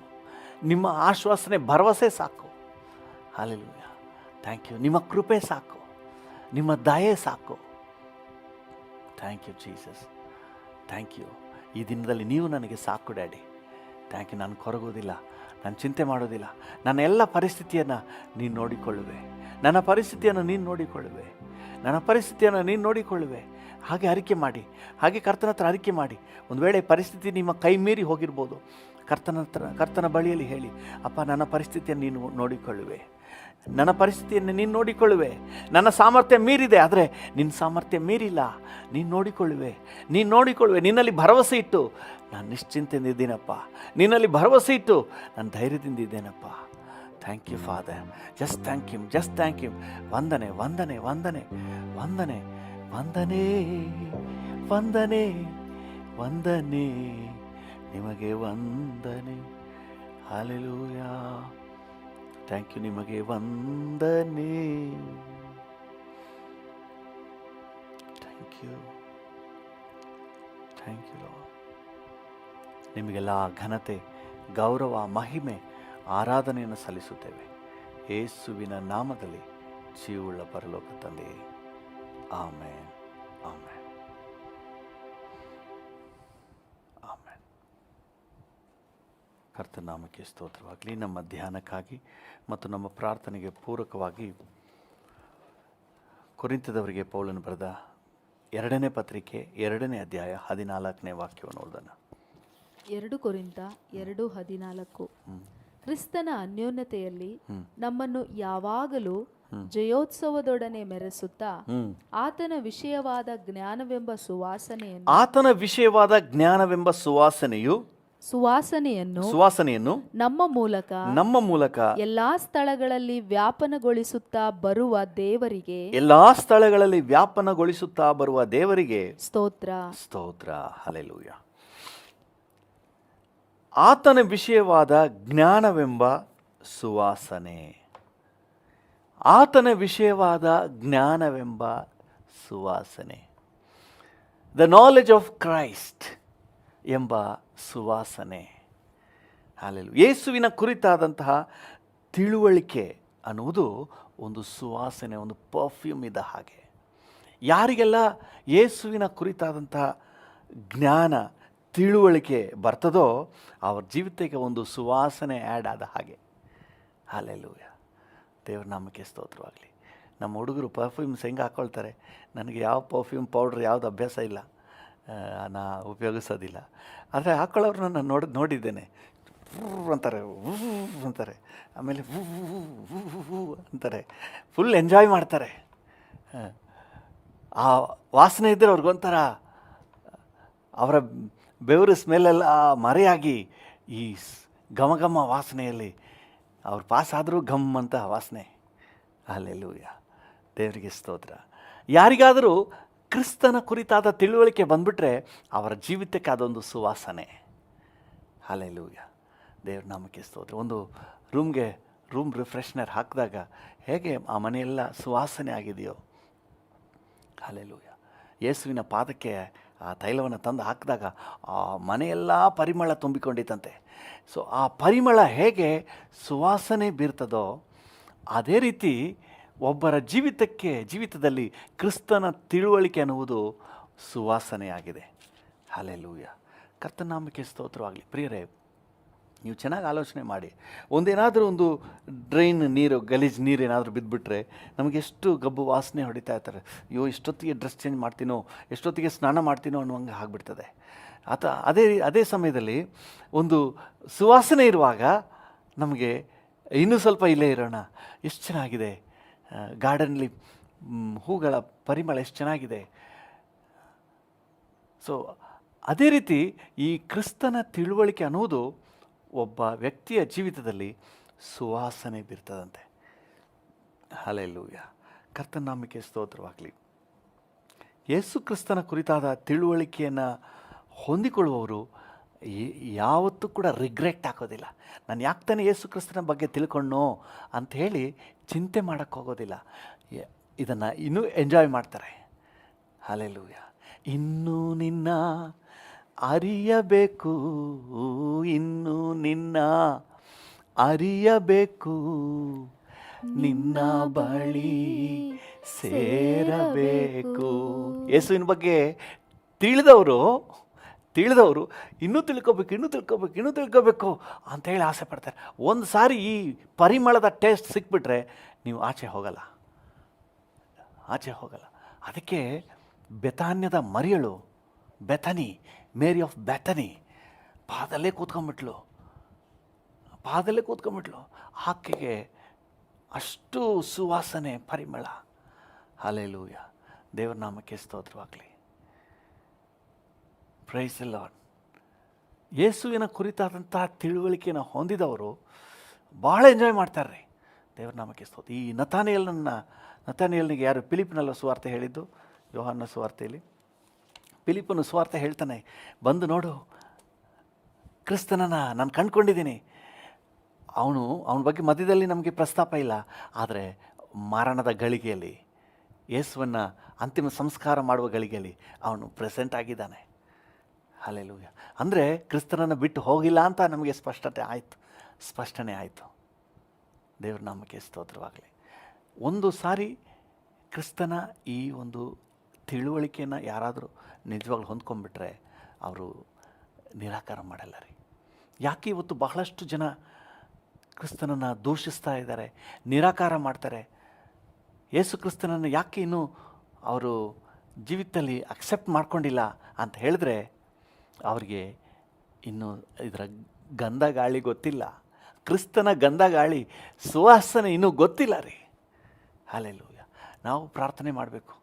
ನಿಮ್ಮ ಆಶ್ವಾಸನೆ ಭರವಸೆ ಸಾಕು. ಹಲ್ಲೆಲೂಯಾ. Thank you. ನಿಮ್ಮ ಕೃಪೆ ಸಾಕು, ನಿಮ್ಮ ದಯೆ ಸಾಕು. Thank you Jesus. Thank you. ಈ ದಿನದಲ್ಲಿ ನೀವು ನನಗೆ ಸಾಕು ಡ್ಯಾಡಿ. Thank you. ನಾನು ಕೊರಗೋದಿಲ್ಲ, ನಾನು ಚಿಂತೆ ಮಾಡೋದಿಲ್ಲ. ನನ್ನ ಎಲ್ಲ ಪರಿಸ್ಥಿತಿಯನ್ನು ನೀನು ನೋಡಿಕೊಳ್ಳುವೆ, ನನ್ನ ಪರಿಸ್ಥಿತಿಯನ್ನು ನೀನು ನೋಡಿಕೊಳ್ಳುವೆ, ನನ್ನ ಪರಿಸ್ಥಿತಿಯನ್ನು ನೀನು ನೋಡಿಕೊಳ್ಳುವೆ. ಹಾಗೆ ಅರಿಕೆ ಮಾಡಿ, ಹಾಗೆ ಕರ್ತನ ಹತ್ರ ಅರಿಕೆ ಮಾಡಿ. ಒಂದು ವೇಳೆ ಪರಿಸ್ಥಿತಿ ನಿಮ್ಮ ಕೈ ಮೀರಿ ಹೋಗಿರ್ಬೋದು, ಕರ್ತನ ಬಳಿಯಲ್ಲಿ ಹೇಳಿ, ಅಪ್ಪ ನನ್ನ ಪರಿಸ್ಥಿತಿಯನ್ನು ನೀನು ನೋಡಿಕೊಳ್ಳುವೆ, ನನ್ನ ಪರಿಸ್ಥಿತಿಯನ್ನು ನೀನು ನೋಡಿಕೊಳ್ಳುವೆ. ನನ್ನ ಸಾಮರ್ಥ್ಯ ಮೀರಿದೆ, ಆದರೆ ನಿನ್ನ ಸಾಮರ್ಥ್ಯ ಮೀರಿಲ್ಲ. ನೀನು ನೋಡಿಕೊಳ್ಳುವೆ, ನೀನು ನೋಡಿಕೊಳ್ಳುವೆ. ನಿನ್ನಲ್ಲಿ ಭರವಸೆ ಇಟ್ಟು ನಾನು ನಿಶ್ಚಿಂತೆಯಿಂದ ಇದ್ದೀನಪ್ಪ, ನಿನ್ನಲ್ಲಿ ಭರವಸೆ ಇಟ್ಟು ನಾನು ಧೈರ್ಯದಿಂದ ಇದ್ದೇನಪ್ಪ. Thank you Father. Just thank you, just thank you. ವಂದನೆ ವಂದನೆ ವಂದನೆ ವಂದನೆ ವಂದನೆ ವಂದನೆ ವಂದನೆ ನಿಮಗೆ ವಂದನೆ. ಹಲ್ಲೆಲೂಯಾ. Thank you. ನಿಮಗೆ ವಂದನೆ. Thank you, thank you Lord. ನಿಮಗೆಲ್ಲ ಘನತೆ, ಗೌರವ, ಮಹಿಮೆ, ಆರಾಧನೆಯನ್ನು ಸಲ್ಲಿಸುತ್ತೇವೆ ಯೇಸುವಿನ ನಾಮದಲ್ಲಿ, ಜೀವವುಳ್ಳ ಪರಲೋಕ ತಂದೆಯೇ. Amen, amen, amen. ಕರ್ತನ ನಾಮಕ್ಕೆ ಸ್ತೋತ್ರವಾಗಲಿ. ನಮ್ಮ ಧ್ಯಾನಕ್ಕಾಗಿ ಮತ್ತು ನಮ್ಮ ಪ್ರಾರ್ಥನೆಗೆ ಪೂರಕವಾಗಿ ಕೊರಿಂಥದವರಿಗೆ ಪೌಲನು ಬರೆದ ಎರಡನೇ ಪತ್ರಿಕೆ 2ನೇ ಅಧ್ಯಾಯ 14ನೇ ವಾಕ್ಯವನ್ನು ಓದೋಣ. 2 ಕೊರಿಂಥ 2:14. ಕ್ರಿಸ್ತನ ಅನ್ಯೋನ್ಯತೆಯಲ್ಲಿ ನಮ್ಮನ್ನು ಯಾವಾಗಲೂ ಜಯೋತ್ಸವದೊಡನೆ ಮೆರೆಸುತ್ತಾ ಆತನ ವಿಷಯವಾದ ಜ್ಞಾನವೆಂಬ ಸುವಾಸನೆಯನ್ನು ನಮ್ಮ ಮೂಲಕ ಎಲ್ಲಾ ಸ್ಥಳಗಳಲ್ಲಿ ವ್ಯಾಪನಗೊಳಿಸುತ್ತಾ ಬರುವ ದೇವರಿಗೆ ಸ್ತೋತ್ರ. ಹಲ್ಲೆಲೂಯಾ. ಆತನ ವಿಷಯವಾದ ಜ್ಞಾನವೆಂಬ ಸುವಾಸನೆ, ದ ನಾಲೆಜ್ ಆಫ್ ಕ್ರೈಸ್ಟ್ ಎಂಬ ಸುವಾಸನೆ. ಹಲ್ಲೆಲೂಯಾ. ಯೇಸುವಿನ ಕುರಿತಾದಂತಹ ತಿಳುವಳಿಕೆ ಅನ್ನುವುದು ಒಂದು ಸುವಾಸನೆ, ಒಂದು ಪರ್ಫ್ಯೂಮ್ ಇದ್ದ ಹಾಗೆ. ಯಾರಿಗೆಲ್ಲ ಯೇಸುವಿನ ಕುರಿತಾದಂತಹ ಜ್ಞಾನ, ತಿಳುವಳಿಕೆ ಬರ್ತದೋ ಅವ್ರ ಜೀವಿತಕ್ಕೆ ಒಂದು ಸುವಾಸನೆ ಆ್ಯಡ್ ಆದ ಹಾಗೆ. ಹಲ್ಲೆಲೂಯಾ. ದೇವ್ರ ನಾಮಕ್ಕೆ ಸ್ತೋತ್ರವಾಗಲಿ. ನಮ್ಮ ಹುಡುಗರು ಪರ್ಫ್ಯೂಮ್ಸ್ ಹೆಂಗೆ ಹಾಕ್ಕೊಳ್ತಾರೆ, ನನಗೆ ಯಾವ ಪರ್ಫ್ಯೂಮ್ ಪೌಡ್ರ್ ಯಾವುದು ಅಭ್ಯಾಸ ಇಲ್ಲ, ನಾ ಉಪಯೋಗಿಸೋದಿಲ್ಲ. ಆದರೆ ಹಾಕ್ಕೊಳ್ಳೋರನ್ನ ನಾನು ನೋಡಿದ್ದೇನೆ. ಅಂತಾರೆ, ಆಮೇಲೆ ಅಂತಾರೆ, ಫುಲ್ ಎಂಜಾಯ್ ಮಾಡ್ತಾರೆ. ಆ ವಾಸನೆ ಇದ್ದರೆ ಅವ್ರಿಗೊಂಥರ ಅವರ ಬೆವರು ಸ್ಮೆಲ್ಲೆಲ್ಲ ಮರೆಯಾಗಿ ಈ ಘಮ ವಾಸನೆಯಲ್ಲಿ ಅವ್ರು ಪಾಸ್ ಆದರೂ ಘಮ್ ಅಂತ ವಾಸನೆ. ಹಲ್ಲೆಲೂಯಾ. ದೇವರಿಗೆ ಸ್ತೋತ್ರ. ಯಾರಿಗಾದರೂ ಕ್ರಿಸ್ತನ ಕುರಿತಾದ ತಿಳುವಳಿಕೆ ಬಂದುಬಿಟ್ರೆ ಅವರ ಜೀವಿತಕ್ಕೆ ಅದೊಂದು ಸುವಾಸನೆ. ಹಲ್ಲೆಲೂಯಾ. ದೇವ್ರ ನಾಮಕ್ಕೆ ಸ್ತೋತ್ರ. ಒಂದು ರೂಮ್ ರಿಫ್ರೆಶ್ನರ್ ಹಾಕಿದಾಗ ಹೇಗೆ ಆ ಮನೆಯೆಲ್ಲ ಸುವಾಸನೆ ಆಗಿದೆಯೋ, ಹಲ್ಲೆಲೂಯಾ. ಯೇಸುವಿನ ಪಾದಕ್ಕೆ ಆ ತೈಲವನ್ನು ತಂದು ಹಾಕಿದಾಗ ಆ ಮನೆಯೆಲ್ಲ ಪರಿಮಳ ತುಂಬಿಕೊಂಡಿತ್ತಂತೆ. ಸೊ ಆ ಪರಿಮಳ ಹೇಗೆ ಸುವಾಸನೆ ಬೀರ್ತದೋ ಅದೇ ರೀತಿ ಒಬ್ಬರ ಜೀವಿತದಲ್ಲಿ ಕ್ರಿಸ್ತನ ತಿಳುವಳಿಕೆ ಅನ್ನುವುದು ಸುವಾಸನೆಯಾಗಿದೆ. ಹಲ್ಲೆಲೂಯಾ. ಕರ್ತನ ನಾಮಕ್ಕೆ ಸ್ತೋತ್ರವಾಗಲಿ. ಪ್ರಿಯರೇ, ನೀವು ಚೆನ್ನಾಗಿ ಆಲೋಚನೆ ಮಾಡಿ. ಒಂದು ಡ್ರೈನ್ ನೀರು, ಗಲೀಜು ನೀರು ಏನಾದರೂ ಬಿದ್ದುಬಿಟ್ರೆ ನಮಗೆಷ್ಟು ಗಬ್ಬು ವಾಸನೆ ಹೊಡಿತಾ ಇರ್ತಾರೆ. ಅಯ್ಯೋ, ಎಷ್ಟೊತ್ತಿಗೆ ಡ್ರೆಸ್ ಚೇಂಜ್ ಮಾಡ್ತೀನೋ, ಎಷ್ಟೊತ್ತಿಗೆ ಸ್ನಾನ ಮಾಡ್ತೀನೋ ಅನ್ನುವಂಗೆ ಆಗಿಬಿಡ್ತದೆ. ಅದೇ ಸಮಯದಲ್ಲಿ ಒಂದು ಸುವಾಸನೆ ಇರುವಾಗ ನಮಗೆ ಇನ್ನೂ ಸ್ವಲ್ಪ ಇಲ್ಲೇ ಇರೋಣ, ಎಷ್ಟು ಚೆನ್ನಾಗಿದೆ, ಗಾರ್ಡನ್ಲಿ ಹೂಗಳ ಪರಿಮಳ ಎಷ್ಟು ಚೆನ್ನಾಗಿದೆ. ಸೊ ಅದೇ ರೀತಿ ಈ ಕ್ರಿಸ್ತನ ತಿಳುವಳಿಕೆ ಅನ್ನುವುದು ಒಬ್ಬ ವ್ಯಕ್ತಿಯ ಜೀವಿತದಲ್ಲಿ ಸುವಾಸನೆ ಬೀರ್ತದಂತೆ. ಹಲ್ಲೆಲೂಯಾ. ಕರ್ತನ ನಾಮಕ್ಕೆ ಸ್ತೋತ್ರವಾಗಲಿ. ಯೇಸು ಕ್ರಿಸ್ತನ ಕುರಿತಾದ ತಿಳುವಳಿಕೆಯನ್ನು ಹೊಂದಿಕೊಳ್ಳುವವರು ಯಾವತ್ತೂ ಕೂಡ ರಿಗ್ರೆಟ್ ಹಾಕೋದಿಲ್ಲ. ನಾನು ಯಾಕೆ ತಾನೇ ಯೇಸು ಕ್ರಿಸ್ತನ ಬಗ್ಗೆ ತಿಳ್ಕೊಂಡೋ ಅಂಥೇಳಿ ಚಿಂತೆ ಮಾಡೋಕ್ಕೋಗೋದಿಲ್ಲ. ಇದನ್ನು ಇನ್ನೂ ಎಂಜಾಯ್ ಮಾಡ್ತಾರೆ. ಹಲ್ಲೆಲೂಯಾ. ಇನ್ನೂ ನಿನ್ನ ಅರಿಯಬೇಕು, ಇನ್ನು ನಿನ್ನ ಅರಿಯಬೇಕು, ನಿನ್ನ ಬಳಿ ಸೇರಬೇಕು. ಯೇಸುವಿನ ಬಗ್ಗೆ ತಿಳಿದವರು ಇನ್ನೂ ತಿಳ್ಕೋಬೇಕು ಅಂಥೇಳಿ ಆಸೆ ಪಡ್ತಾರೆ. ಒಂದು ಸಾರಿ ಈ ಪರಿಮಳದ ಟೇಸ್ಟ್ ಸಿಕ್ಬಿಟ್ರೆ ನೀವು ಆಚೆ ಹೋಗಲ್ಲ. ಅದಕ್ಕೆ ಬೆತಾನ್ಯದ ಮರಿಯಳು, ಮೇರಿ ಆಫ್ ಬೆಥನಿ ಪಾದಲ್ಲೇ ಕೂತ್ಕೊಂಡ್ಬಿಟ್ಲು. ಆಕೆಗೆ ಅಷ್ಟು ಸುವಾಸನೆ, ಪರಿಮಳ. ಹಲ್ಲೆಲೂಯಾ. ದೇವರ ನಾಮಕ್ಕೆ ಸ್ತೋತ್ರವಾಗಲಿ. Praise the Lord. ಯೇಸುವಿನ ಕುರಿತಾದಂಥ ತಿಳುವಳಿಕೆಯನ್ನು ಹೊಂದಿದವರು ಭಾಳ ಎಂಜಾಯ್ ಮಾಡ್ತಾರೆ. ದೇವರ ನಾಮಕ್ಕೆ ಸ್ತೋತ್ರ. ಈ ನತಾನಿಯಲ್ನಿಗೆ ಯಾರು ಫಿಲಿಪ್ಪಿನಲ್ಲ ಸುವಾರ್ತೆ ಹೇಳಿದ್ದು? ಯೋಹಾನನ ಸುವಾರ್ತೆಯಲ್ಲಿ ಫಿಲಿಪ್ಪನು ಸುವಾರ್ತೆ ಹೇಳ್ತಾನೆ, ಬಂದು ನೋಡು, ಕ್ರಿಸ್ತನನ್ನು ನಾನು ಕಂಡುಕೊಂಡಿದ್ದೀನಿ. ಅವನ ಬಗ್ಗೆ ಮಧ್ಯದಲ್ಲಿ ನಮಗೆ ಪ್ರಸ್ತಾಪ ಇಲ್ಲ, ಆದರೆ ಮರಣದ ಗಳಿಗೆಯಲ್ಲಿ, ಯೇಸುವನ್ನು ಅಂತಿಮ ಸಂಸ್ಕಾರ ಮಾಡುವ ಗಳಿಗೆಯಲ್ಲಿ ಅವನು ಪ್ರೆಸೆಂಟ್ ಆಗಿದ್ದಾನೆ. ಹಲ್ಲೆಲೂಯಾ. ಅಂದರೆ ಕ್ರಿಸ್ತನನ್ನು ಬಿಟ್ಟು ಹೋಗಿಲ್ಲ ಅಂತ ನಮಗೆ ಸ್ಪಷ್ಟನೆ ಆಯಿತು. ದೇವ್ರ ನಾಮಕ್ಕೆ ಸ್ತೋತ್ರವಾಗಲಿ. ಒಂದು ಸಾರಿ ಕ್ರಿಸ್ತನ ಈ ಒಂದು ತಿಳುವಳಿಕೆಯನ್ನು ಯಾರಾದರೂ ನಿಜವಾಗ್ಲೂ ಹೊಂದ್ಕೊಂಡ್ಬಿಟ್ರೆ ಅವರು ನಿರಾಕಾರ ಮಾಡಲ್ಲ ರೀ. ಯಾಕೆ ಇವತ್ತು ಬಹಳಷ್ಟು ಜನ ಕ್ರಿಸ್ತನನ್ನು ದೂಷಿಸ್ತಾ ಇದ್ದಾರೆ, ನಿರಾಕಾರ ಮಾಡ್ತಾರೆ? ಯೇಸು ಕ್ರಿಸ್ತನನ್ನು ಯಾಕೆ ಇನ್ನೂ ಅವರು ಜೀವಿತದಲ್ಲಿ ಅಕ್ಸೆಪ್ಟ್ ಮಾಡ್ಕೊಂಡಿಲ್ಲ ಅಂತ ಹೇಳಿದ್ರೆ ಅವ್ರಿಗೆ ಇನ್ನೂ ಇದರ ಗಂಧ ಗಾಳಿ ಗೊತ್ತಿಲ್ಲ. ಕ್ರಿಸ್ತನ ಗಂಧ ಗಾಳಿ ಸುವಾಸನೆ ಇನ್ನೂ ಗೊತ್ತಿಲ್ಲ ರೀ. ಹಲ್ಲೆಲೂಯಾ. ನಾವು ಪ್ರಾರ್ಥನೆ ಮಾಡಬೇಕು,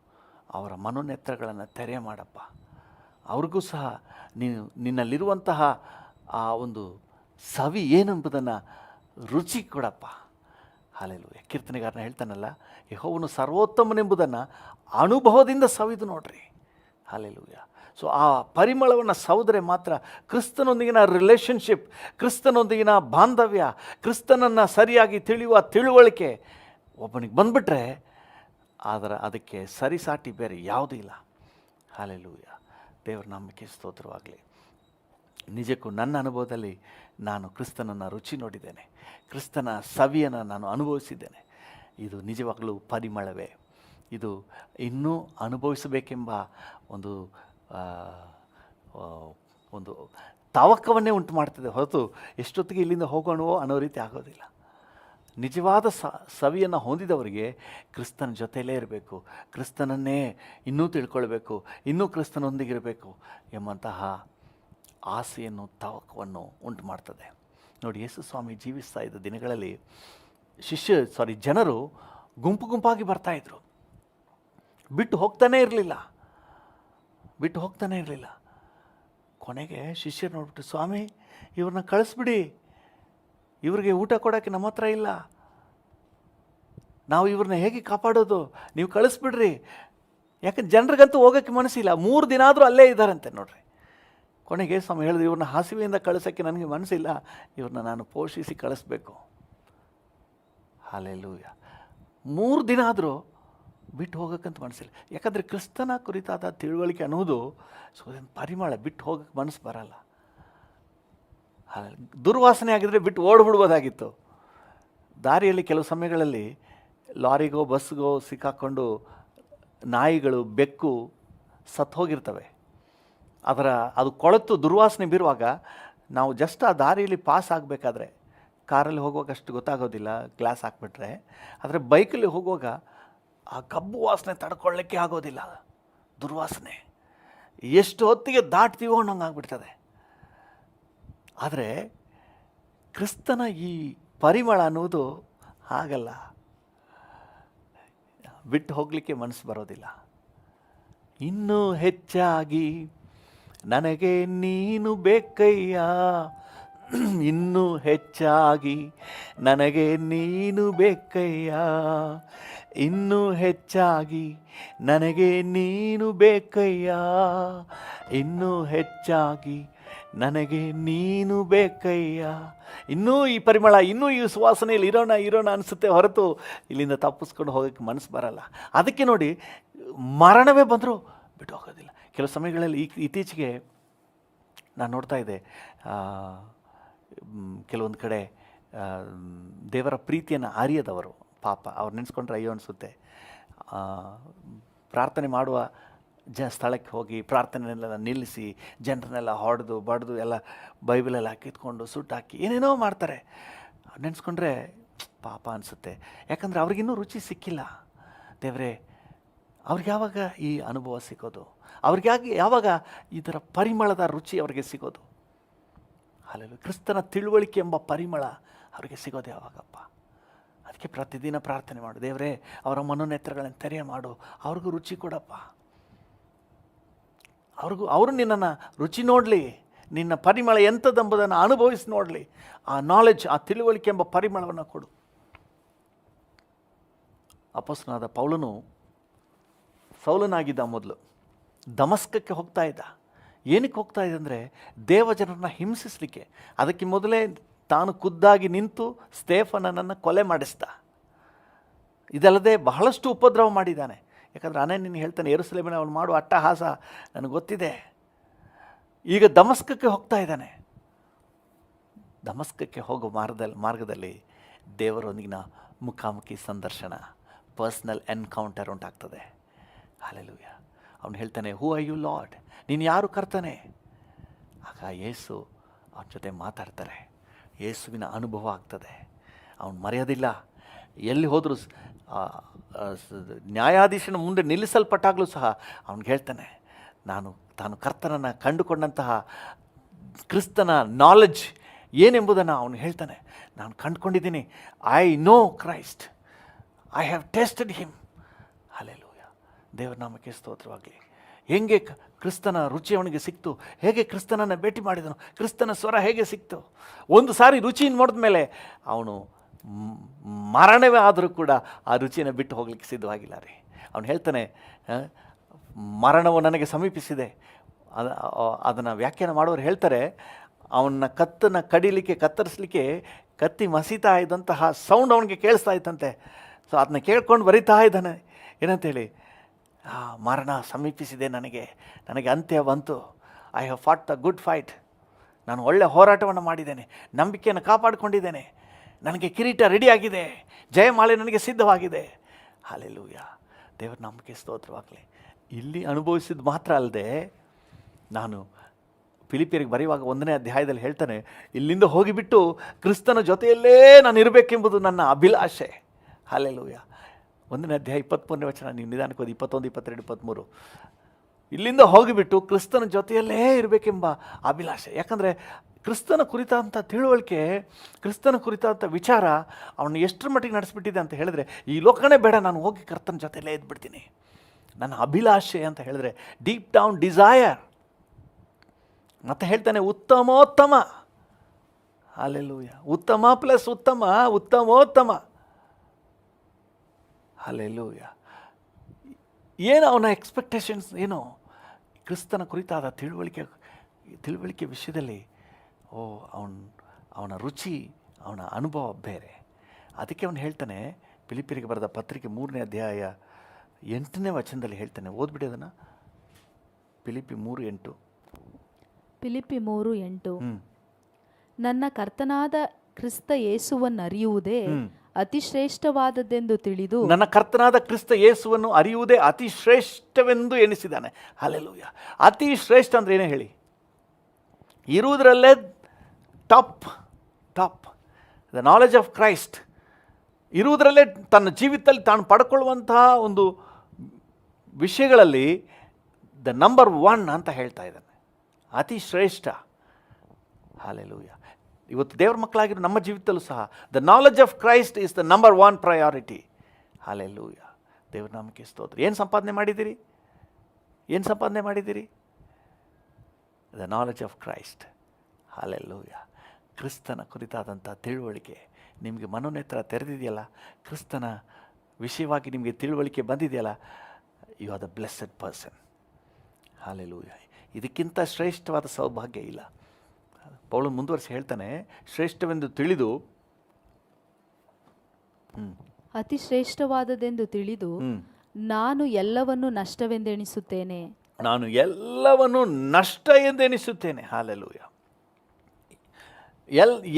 ಅವರ ಮನೋನೇತ್ರಗಳನ್ನು ತೆರೆ ಮಾಡಪ್ಪ. ಅವ್ರಿಗೂ ಸಹ ನೀನು ನಿನ್ನಲ್ಲಿರುವಂತಹ ಆ ಒಂದು ಸವಿ ಏನೆಂಬುದನ್ನು ರುಚಿ ಕೊಡಪ್ಪ. ಹಲ್ಲೆಲೂಯಾ. ಕೀರ್ತನೆಗಾರನ ಹೇಳ್ತಾನಲ್ಲ, ಯೆಹೋವನು ಸರ್ವೋತ್ತಮನೆಂಬುದನ್ನು ಅನುಭವದಿಂದ ಸವಿದು ನೋಡ್ರಿ. ಹಲ್ಲೆಲೂಯಾ. ಸೊ ಆ ಪರಿಮಳವನ್ನು ಸವಿದ್ರೆ ಮಾತ್ರ ಕ್ರಿಸ್ತನೊಂದಿಗಿನ ರಿಲೇಷನ್ಶಿಪ್, ಕ್ರಿಸ್ತನೊಂದಿಗಿನ ಬಾಂಧವ್ಯ, ಕ್ರಿಸ್ತನನ್ನು ಸರಿಯಾಗಿ ತಿಳಿಯುವ ತಿಳುವಳಿಕೆ ಒಬ್ಬನಿಗೆ ಬಂದುಬಿಟ್ರೆ ಅದಕ್ಕೆ ಸರಿಸಾಟಿ ಬೇರೆ ಯಾವುದೂ ಇಲ್ಲ. ಹಲ್ಲೆಲೂಯಾ. ದೇವರ ನಾಮಕ್ಕೆ ಸ್ತೋತ್ರವಾಗಲಿ. ನಿಜಕ್ಕೂ ನನ್ನ ಅನುಭವದಲ್ಲಿ ನಾನು ಕ್ರಿಸ್ತನನ್ನು ರುಚಿ ನೋಡಿದ್ದೇನೆ, ಕ್ರಿಸ್ತನ ಸವಿಯನ್ನು ನಾನು ಅನುಭವಿಸಿದ್ದೇನೆ. ಇದು ನಿಜವಾಗಲೂ ಪರಿಮಳವೇ. ಇದು ಇನ್ನೂ ಅನುಭವಿಸಬೇಕೆಂಬ ಒಂದು ಒಂದು ತಾವಕವನ್ನೇ ಉಂಟು ಮಾಡ್ತದೆ ಹೊರತು ಎಷ್ಟೊತ್ತಿಗೆ ಇಲ್ಲಿಂದ ಹೋಗೋಣವೋ ಅನ್ನೋ ರೀತಿ ಆಗೋದಿಲ್ಲ. ನಿಜವಾದ ಸವಿಯನ್ನು ಹೊಂದಿದವರಿಗೆ ಕ್ರಿಸ್ತನ ಜೊತೆಯಲ್ಲೇ ಇರಬೇಕು, ಕ್ರಿಸ್ತನನ್ನೇ ಇನ್ನೂ ತಿಳ್ಕೊಳ್ಬೇಕು, ಇನ್ನೂ ಕ್ರಿಸ್ತನೊಂದಿಗಿರಬೇಕು ಎಂಬಂತಹ ಆಸೆಯನ್ನು ತವಕವನ್ನು ಉಂಟು ಮಾಡ್ತದೆ. ನೋಡಿ, ಯೇಸು ಸ್ವಾಮಿ ಜೀವಿಸ್ತಾ ಇದ್ದ ದಿನಗಳಲ್ಲಿ ಜನರು ಗುಂಪು ಗುಂಪಾಗಿ ಬರ್ತಾಯಿದ್ರು, ಬಿಟ್ಟು ಹೋಗ್ತಾನೇ ಇರಲಿಲ್ಲ. ಕೊನೆಗೆ ಶಿಷ್ಯರು ನೋಡ್ಬಿಟ್ಟು, ಸ್ವಾಮಿ ಇವ್ರನ್ನ ಕಳಿಸ್ಬಿಡಿ, ಇವ್ರಿಗೆ ಊಟ ಕೊಡೋಕ್ಕೆ ನಮ್ಮ ಹತ್ರ ಇಲ್ಲ, ನಾವು ಇವ್ರನ್ನ ಹೇಗೆ ಕಾಪಾಡೋದು, ನೀವು ಕಳಿಸ್ಬಿಡ್ರಿ. ಯಾಕಂದ್ರೆ ಜನರಿಗಂತೂ ಹೋಗೋಕ್ಕೆ ಮನಸ್ಸಿಲ್ಲ, 3 ದಿನ ಆದರೂ ಅಲ್ಲೇ ಇದ್ದಾರಂತೆ ನೋಡ್ರಿ. ಕೊನೆಗೆ ಸ್ವಾಮಿ ಹೇಳಿದ್ರು, ಇವ್ರನ್ನ ಹಸಿವೆಯಿಂದ ಕಳಿಸೋಕ್ಕೆ ನನಗೆ ಮನಸ್ಸಿಲ್ಲ, ಇವ್ರನ್ನ ನಾನು ಪೋಷಿಸಿ ಕಳಿಸ್ಬೇಕು. ಹಲ್ಲೆಲೂಯಾ. 3 ದಿನ ಆದರೂ ಬಿಟ್ಟು ಹೋಗೋಕ್ಕಂತ ಮನಸ್ಸಿಲ್ಲ. ಯಾಕಂದರೆ ಕ್ರಿಸ್ತನ ಕುರಿತಾದ ತಿಳುವಳಿಕೆ ಅನ್ನೋದು ಪರಿಮಳ, ಬಿಟ್ಟು ಹೋಗೋಕ್ಕೆ ಮನಸ್ಸು ಬರಲ್ಲ. ದುರ್ವಾಸನೆ ಆಗಿದ್ರೆ ಬಿಟ್ಟು ಓಡ್ಬಿಡ್ಬೋದಾಗಿತ್ತು. ದಾರಿಯಲ್ಲಿ ಕೆಲವು ಸಮಯಗಳಲ್ಲಿ ಲಾರಿಗೋ ಬಸ್ಗೋ ಸಿಕ್ಕಾಕೊಂಡು ನಾಯಿಗಳು, ಬೆಕ್ಕು ಸತ್ತು ಹೋಗಿರ್ತವೆ. ಅದು ಕೊಳೆತು ದುರ್ವಾಸನೆ ಬೀರುವಾಗ ನಾವು ಜಸ್ಟ್ ಆ ದಾರಿಯಲ್ಲಿ ಪಾಸ್ ಆಗಬೇಕಾದ್ರೆ, ಕಾರಲ್ಲಿ ಹೋಗುವಾಗ ಅಷ್ಟು ಗೊತ್ತಾಗೋದಿಲ್ಲ ಗ್ಲಾಸ್ ಹಾಕ್ಬಿಟ್ರೆ, ಆದರೆ ಬೈಕಲ್ಲಿ ಹೋಗುವಾಗ ಆ ಕಬ್ಬು ವಾಸನೆ ತಡ್ಕೊಳ್ಳಿಕ್ಕೆ ಆಗೋದಿಲ್ಲ, ದುರ್ವಾಸನೆ. ಎಷ್ಟು ಹೊತ್ತಿಗೆ ದಾಟ್ತೀವೋ ಅನ್ನೋಂಗೆ ಆಗ್ಬಿಡ್ತದೆ. ಆದರೆ ಕ್ರಿಸ್ತನ ಈ ಪರಿಮಳ ಅನ್ನೋದು ಹಾಗಲ್ಲ, ಬಿಟ್ಟು ಹೋಗಲಿಕ್ಕೆ ಮನಸ್ಸು ಬರೋದಿಲ್ಲ. ಇನ್ನೂ ಹೆಚ್ಚಾಗಿ ನನಗೆ ನೀನು ಬೇಕಯ್ಯ, ಇನ್ನೂ ಹೆಚ್ಚಾಗಿ ನನಗೆ ನೀನು ಬೇಕಯ್ಯ, ಇನ್ನೂ ಹೆಚ್ಚಾಗಿ ನನಗೆ ನೀನು ಬೇಕಯ್ಯ, ಇನ್ನೂ ಹೆಚ್ಚಾಗಿ ನನಗೆ ನೀನು ಬೇಕಯ್ಯ. ಇನ್ನೂ ಈ ಪರಿಮಳ, ಇನ್ನೂ ಈ ಸುವಾಸನೆಯಲ್ಲಿ ಇರೋಣ ಅನಿಸುತ್ತೆ ಹೊರತು ಇಲ್ಲಿಂದ ತಪ್ಪಿಸ್ಕೊಂಡು ಹೋಗೋಕ್ಕೆ ಮನಸ್ಸು ಬರಲ್ಲ. ಅದಕ್ಕೆ ನೋಡಿ, ಮರಣವೇ ಬಂದರೂ ಬಿಟ್ಟು ಹೋಗೋದಿಲ್ಲ. ಕೆಲವು ಸಮಯಗಳಲ್ಲಿ ಇತ್ತೀಚೆಗೆ ನಾನು ನೋಡ್ತಾ ಇದ್ದೆ, ಕೆಲವೊಂದು ಕಡೆ ದೇವರ ಪ್ರೀತಿಯನ್ನು ಅರಿಯದವರು, ಪಾಪ ಅವ್ರು ನೆನೆಸ್ಕೊಂಡ್ರೆ ಅಯ್ಯೋ ಅನಿಸುತ್ತೆ. ಪ್ರಾರ್ಥನೆ ಮಾಡುವ ಸ್ಥಳಕ್ಕೆ ಹೋಗಿ ಪ್ರಾರ್ಥನೆಯನ್ನೆಲ್ಲ ನಿಲ್ಲಿಸಿ ಜನರನ್ನೆಲ್ಲ ಹೊಡೆದು ಬಡ್ದು ಎಲ್ಲ ಬೈಬಲೆಲ್ಲ ಕಿತ್ಕೊಂಡು ಸುಟ್ಟಾಕಿ ಏನೇನೋ ಮಾಡ್ತಾರೆ. ನೆನೆಸ್ಕೊಂಡ್ರೆ ಪಾಪ ಅನಿಸುತ್ತೆ. ಯಾಕಂದರೆ ಅವ್ರಿಗಿನ್ನೂ ರುಚಿ ಸಿಕ್ಕಿಲ್ಲ. ದೇವರೇ, ಅವ್ರಿಗೆ ಯಾವಾಗ ಈ ಅನುಭವ ಸಿಗೋದು? ಯಾವಾಗ ಇದರ ಪರಿಮಳದ ರುಚಿ ಅವ್ರಿಗೆ ಸಿಗೋದು? ಹಲ್ಲೆಲೂಯಾ. ಕ್ರಿಸ್ತನ ತಿಳುವಳಿಕೆ ಎಂಬ ಪರಿಮಳ ಅವರಿಗೆ ಸಿಗೋದು ಯಾವಾಗಪ್ಪ? ಅದಕ್ಕೆ ಪ್ರತಿದಿನ ಪ್ರಾರ್ಥನೆ ಮಾಡು, ದೇವರೇ ಅವರ ಮನೋನೇತ್ರಗಳನ್ನು ತೆರೆ ಮಾಡು, ಅವ್ರಿಗೂ ರುಚಿ ಕೊಡಪ್ಪ. ಅವರು ನಿನ್ನನ್ನು ರುಚಿ ನೋಡಲಿ, ನಿನ್ನ ಪರಿಮಳ ಎಂಥದ್ದೆಂಬುದನ್ನು ಅನುಭವಿಸಿ ನೋಡಲಿ. ಆ ನಾಲೆಡ್ಜ್, ಆ ತಿಳುವಳಿಕೆ ಎಂಬ ಪರಿಮಳವನ್ನು ಕೊಡು. ಅಪೊಸ್ತಲನಾದ ಪೌಲನು ಸೌಲನಾಗಿದ್ದ ಮೊದಲು ದಮಸ್ಕಕ್ಕೆ ಹೋಗ್ತಾ ಇದ್ದ. ಏನಕ್ಕೆ ಹೋಗ್ತಾ ಇದೆ ಅಂದರೆ ದೇವಜನರನ್ನ ಹಿಂಸಿಸಲಿಕ್ಕೆ. ಅದಕ್ಕೆ ಮೊದಲೇ ತಾನು ಖುದ್ದಾಗಿ ನಿಂತು ಸ್ಟೇಫನನನ್ನು ಕೊಲೆ ಮಾಡಿಸ್ದ. ಇದಲ್ಲದೆ ಬಹಳಷ್ಟು ಉಪದ್ರವ ಮಾಡಿದ್ದಾನೆ. ಯಾಕಂದರೆ ಅನನ್ಯನು ಹೇಳ್ತಾನೆ, ಯೆರೂಸಲೇಮಿನ ಅವನು ಮಾಡುವ ಅಟ್ಟಹಾಸ ನನಗೆ ಗೊತ್ತಿದೆ. ಈಗ ದಮಸ್ಕಕ್ಕೆ ಹೋಗ್ತಾ ಇದ್ದಾನೆ. ದಮಸ್ಕಕ್ಕೆ ಹೋಗೋ ಮಾರ್ಗದಲ್ಲಿ ದೇವರೊಂದಿಗಿನ ಮುಖಾಮುಖಿ ಸಂದರ್ಶನ, ಪರ್ಸ್ನಲ್ ಎನ್ಕೌಂಟರ್ ಉಂಟಾಗ್ತದೆ. ಹಲ್ಲೆಲೂಯಾ. ಅವನು ಹೇಳ್ತಾನೆ, ಹೂ ಆರ್ ಯು ಲಾರ್ಡ್, ನೀನು ಯಾರು ಕರ್ತನೆ? ಆಗ ಯೇಸು ಅವನ ಜೊತೆ ಮಾತಾಡ್ತಾರೆ. ಯೇಸುವಿನ ಅನುಭವ ಆಗ್ತದೆ. ಅವನು ಮರೆಯೋದಿಲ್ಲ. ಎಲ್ಲಿ ಹೋದರೂ ನ್ಯಾಯಾಧೀಶನ ಮುಂದೆ ನಿಲ್ಲಿಸಲ್ಪಟ್ಟಾಗಲೂ ಸಹ ಅವನಿಗೆ ಹೇಳ್ತಾನೆ, ತಾನು ಕರ್ತನನ್ನು ಕಂಡುಕೊಂಡಂತಹ ಕ್ರಿಸ್ತನ ನಾಲೆಡ್ಜ್ ಏನೆಂಬುದನ್ನು ಅವನು ಹೇಳ್ತಾನೆ. ನಾನು ಕಂಡುಕೊಂಡಿದ್ದೀನಿ, I know Christ, I have tasted him. Hallelujah, ದೇವರ ನಾಮಕ್ಕೆ ಸ್ತೋತ್ರವಾಗಲಿ. ಹೇಗೆ ಕ್ರಿಸ್ತನ ರುಚಿ ಅವನಿಗೆ ಸಿಕ್ತು, ಹೇಗೆ ಕ್ರಿಸ್ತನನ್ನು ಭೇಟಿ ಮಾಡಿದನು, ಕ್ರಿಸ್ತನ ಸ್ವರ ಹೇಗೆ ಸಿಕ್ತು. ಒಂದು ಸಾರಿ ರುಚಿಯನ್ನು ನೋಡಿದ ಮೇಲೆ ಅವನು ಮರಣವೇ ಆದರೂ ಕೂಡ ಆ ರುಚಿಯನ್ನು ಬಿಟ್ಟು ಹೋಗ್ಲಿಕ್ಕೆ ಸಿದ್ಧವಾಗಿಲ್ಲ ರೀ. ಅವನು ಹೇಳ್ತಾನೆ, ಮರಣವು ನನಗೆ ಸಮೀಪಿಸಿದೆ. ಅದನ್ನು ವ್ಯಾಖ್ಯಾನ ಮಾಡೋರು ಹೇಳ್ತಾರೆ, ಅವನ ಕತ್ತನ್ನು ಕತ್ತರಿಸಲಿಕ್ಕೆ ಕತ್ತಿ ಮಸೀತಾ ಇದ್ದಂತಹ ಸೌಂಡ್ ಅವನಿಗೆ ಕೇಳಿಸ್ತಾ ಇತ್ತಂತೆ. ಸೊ ಅದನ್ನ ಕೇಳ್ಕೊಂಡು ಬರಿತಾ ಇದ್ದಾನೆ, ಏನಂತೇಳಿ, ಮರಣ ಸಮೀಪಿಸಿದೆ, ನನಗೆ ಅಂತ್ಯ ಬಂತು. I have fought the good fight. ನಾನು ಒಳ್ಳೆಯ ಹೋರಾಟವನ್ನು ಮಾಡಿದ್ದೇನೆ, ನಂಬಿಕೆಯನ್ನು ಕಾಪಾಡಿಕೊಂಡಿದ್ದೇನೆ, ನನಗೆ ಕಿರೀಟ ರೆಡಿಯಾಗಿದೆ, ಜಯಮಾಲೆ ನನಗೆ ಸಿದ್ಧವಾಗಿದೆ. ಹಲ್ಲೆಲೂಯ, ದೇವರ ನಾಮಕ್ಕೆ ಸ್ತೋತ್ರವಾಗಲಿ. ಇಲ್ಲಿ ಅನುಭವಿಸಿದ್ದು ಮಾತ್ರ ಅಲ್ಲದೆ, ನಾನು ಫಿಲಿಪಿಯರಿಗೆ ಬರೆಯುವಾಗ 1ನೇ ಅಧ್ಯಾಯದಲ್ಲಿ ಹೇಳ್ತಾನೆ, ಇಲ್ಲಿಂದ ಹೋಗಿಬಿಟ್ಟು ಕ್ರಿಸ್ತನ ಜೊತೆಯಲ್ಲೇ ನಾನು ಇರಬೇಕೆಂಬುದು ನನ್ನ ಅಭಿಲಾಷೆ. ಹಲ್ಲೆಲೂಯ. 1ನೇ ಅಧ್ಯಾಯ 23ನೇ ವಚನ, ನೀವು ನಿಧಾನಕ್ಕೆ ಹೋಗಿ 21, 22, 23. ಇಲ್ಲಿಂದ ಹೋಗಿಬಿಟ್ಟು ಕ್ರಿಸ್ತನ ಜೊತೆಯಲ್ಲೇ ಇರಬೇಕೆಂಬ ಅಭಿಲಾಷೆ. ಯಾಕಂದರೆ ಕ್ರಿಸ್ತನ ಕುರಿತಾದಂಥ ತಿಳುವಳಿಕೆ, ಕ್ರಿಸ್ತನ ಕುರಿತಾದಂಥ ವಿಚಾರ ಅವನು ಎಷ್ಟರ ಮಟ್ಟಿಗೆ ನಡೆಸಿಬಿಟ್ಟಿದೆ ಅಂತ ಹೇಳಿದ್ರೆ, ಈ ಲೋಕನೇ ಬೇಡ, ನಾನು ಹೋಗಿ ಕರ್ತನ ಜೊತೆಯಲ್ಲೇ ಇದ್ಬಿಡ್ತೀನಿ. ನನ್ನ ಅಭಿಲಾಷೆ ಅಂತ ಹೇಳಿದ್ರೆ ಡೀಪ್ ಡೌನ್ ಡಿಸೈರ್. ಮತ್ತೆ ಹೇಳ್ತಾನೆ, ಉತ್ತಮೋತ್ತಮ. ಹಲ್ಲೆಲೂಯ, ಉತ್ತಮ ಪ್ಲಸ್ ಉತ್ತಮ, ಉತ್ತಮೋತ್ತಮ. ಹಲ್ಲೆಲೂಯ. ಏನು ಅವನ ಎಕ್ಸ್ಪೆಕ್ಟೇಷನ್ಸ್, ಏನು ಕ್ರಿಸ್ತನ ಕುರಿತಾದ ತಿಳುವಳಿಕೆ ವಿಷಯದಲ್ಲಿ ಅವನ ರುಚಿ, ಅವನ ಅನುಭವ ಬೇರೆ. ಅದಕ್ಕೆ ಅವನು ಹೇಳ್ತಾನೆ, ಫಿಲಿಪಿಯರಿಗೆ ಬರೆದ ಪತ್ರಿಕೆ 3ನೇ ಅಧ್ಯಾಯ 8ನೇ ವಚನದಲ್ಲಿ ಹೇಳ್ತಾನೆ, ಓದ್ಬಿಡಿ ಅದನ್ನು. ಫಿಲಿಪಿ 3:8. ಫಿಲಿಪಿ 3:8. ನನ್ನ ಕರ್ತನಾದ ಕ್ರಿಸ್ತ ಯೇಸುವನ್ನು ಅರಿಯುವುದೇ ಅತಿ ಶ್ರೇಷ್ಠವಾದದ್ದೆಂದು ತಿಳಿದು, ನನ್ನ ಕರ್ತನಾದ ಕ್ರಿಸ್ತ ಯೇಸುವನ್ನು ಅರಿಯುವುದೇ ಅತಿ ಶ್ರೇಷ್ಠವೆಂದು ಎನಿಸಿದ್ದಾನೆ. ಹಲ್ಲೆಲೂಯ. ಅತಿ ಶ್ರೇಷ್ಠ ಅಂದರೆ ಏನೇ ಹೇಳಿ, ಇರುವುದರಲ್ಲೇ top. The knowledge of Christ ಇರುವುದರಲ್ಲೇ ತನ್ನ ಜೀವಿತದಲ್ಲಿ ತಾನು ಪಡ್ಕೊಳ್ಳುವಂತಹ ಒಂದು ವಿಷಯಗಳಲ್ಲಿ ದ ನಂಬರ್ 1 ಅಂತ ಹೇಳ್ತಾ ಇದ್ದಾನೆ, ಅತಿ ಶ್ರೇಷ್ಠ. ಹಲ್ಲೆಲೂಯ. ಇವತ್ತು ದೇವರ ಮಕ್ಕಳಾಗಿರೋ ನಮ್ಮ ಜೀವಿತದಲ್ಲೂ ಸಹ the knowledge of Christ is the number 1 priority. Hallelujah, ದೇವರ ನಾಮಕ್ಕೆ ಸ್ತೋತ್ರ. ಏನು ಸಂಪಾದನೆ ಮಾಡಿದ್ದೀರಿ? The knowledge of Christ. Hallelujah. ಕ್ರಿಸ್ತನ ಕುರಿತಾದಂಥ ತಿಳುವಳಿಕೆ ನಿಮಗೆ ಮನೋನೇತ್ರ ತೆರೆದಿದೆಯಲ್ಲ, ಕ್ರಿಸ್ತನ ವಿಷಯವಾಗಿ ನಿಮಗೆ ತಿಳುವಳಿಕೆ ಬಂದಿದೆಯಲ್ಲ, you are the blessed person. Hallelujah. ಇದಕ್ಕಿಂತ ಶ್ರೇಷ್ಠವಾದ ಸೌಭಾಗ್ಯ ಇಲ್ಲ. ಪೌಲನು ಮುಂದುವರಿಸಿ ಹೇಳ್ತಾನೆ, ಶ್ರೇಷ್ಠವೆಂದು ತಿಳಿದು, ಅತಿ ಶ್ರೇಷ್ಠವಾದದೆಂದು ತಿಳಿದು ನಾನು ಎಲ್ಲವನ್ನು ನಷ್ಟವೆಂದೆಣಿಸುತ್ತೇನೆ. ಹಲ್ಲೆಲೂಯ.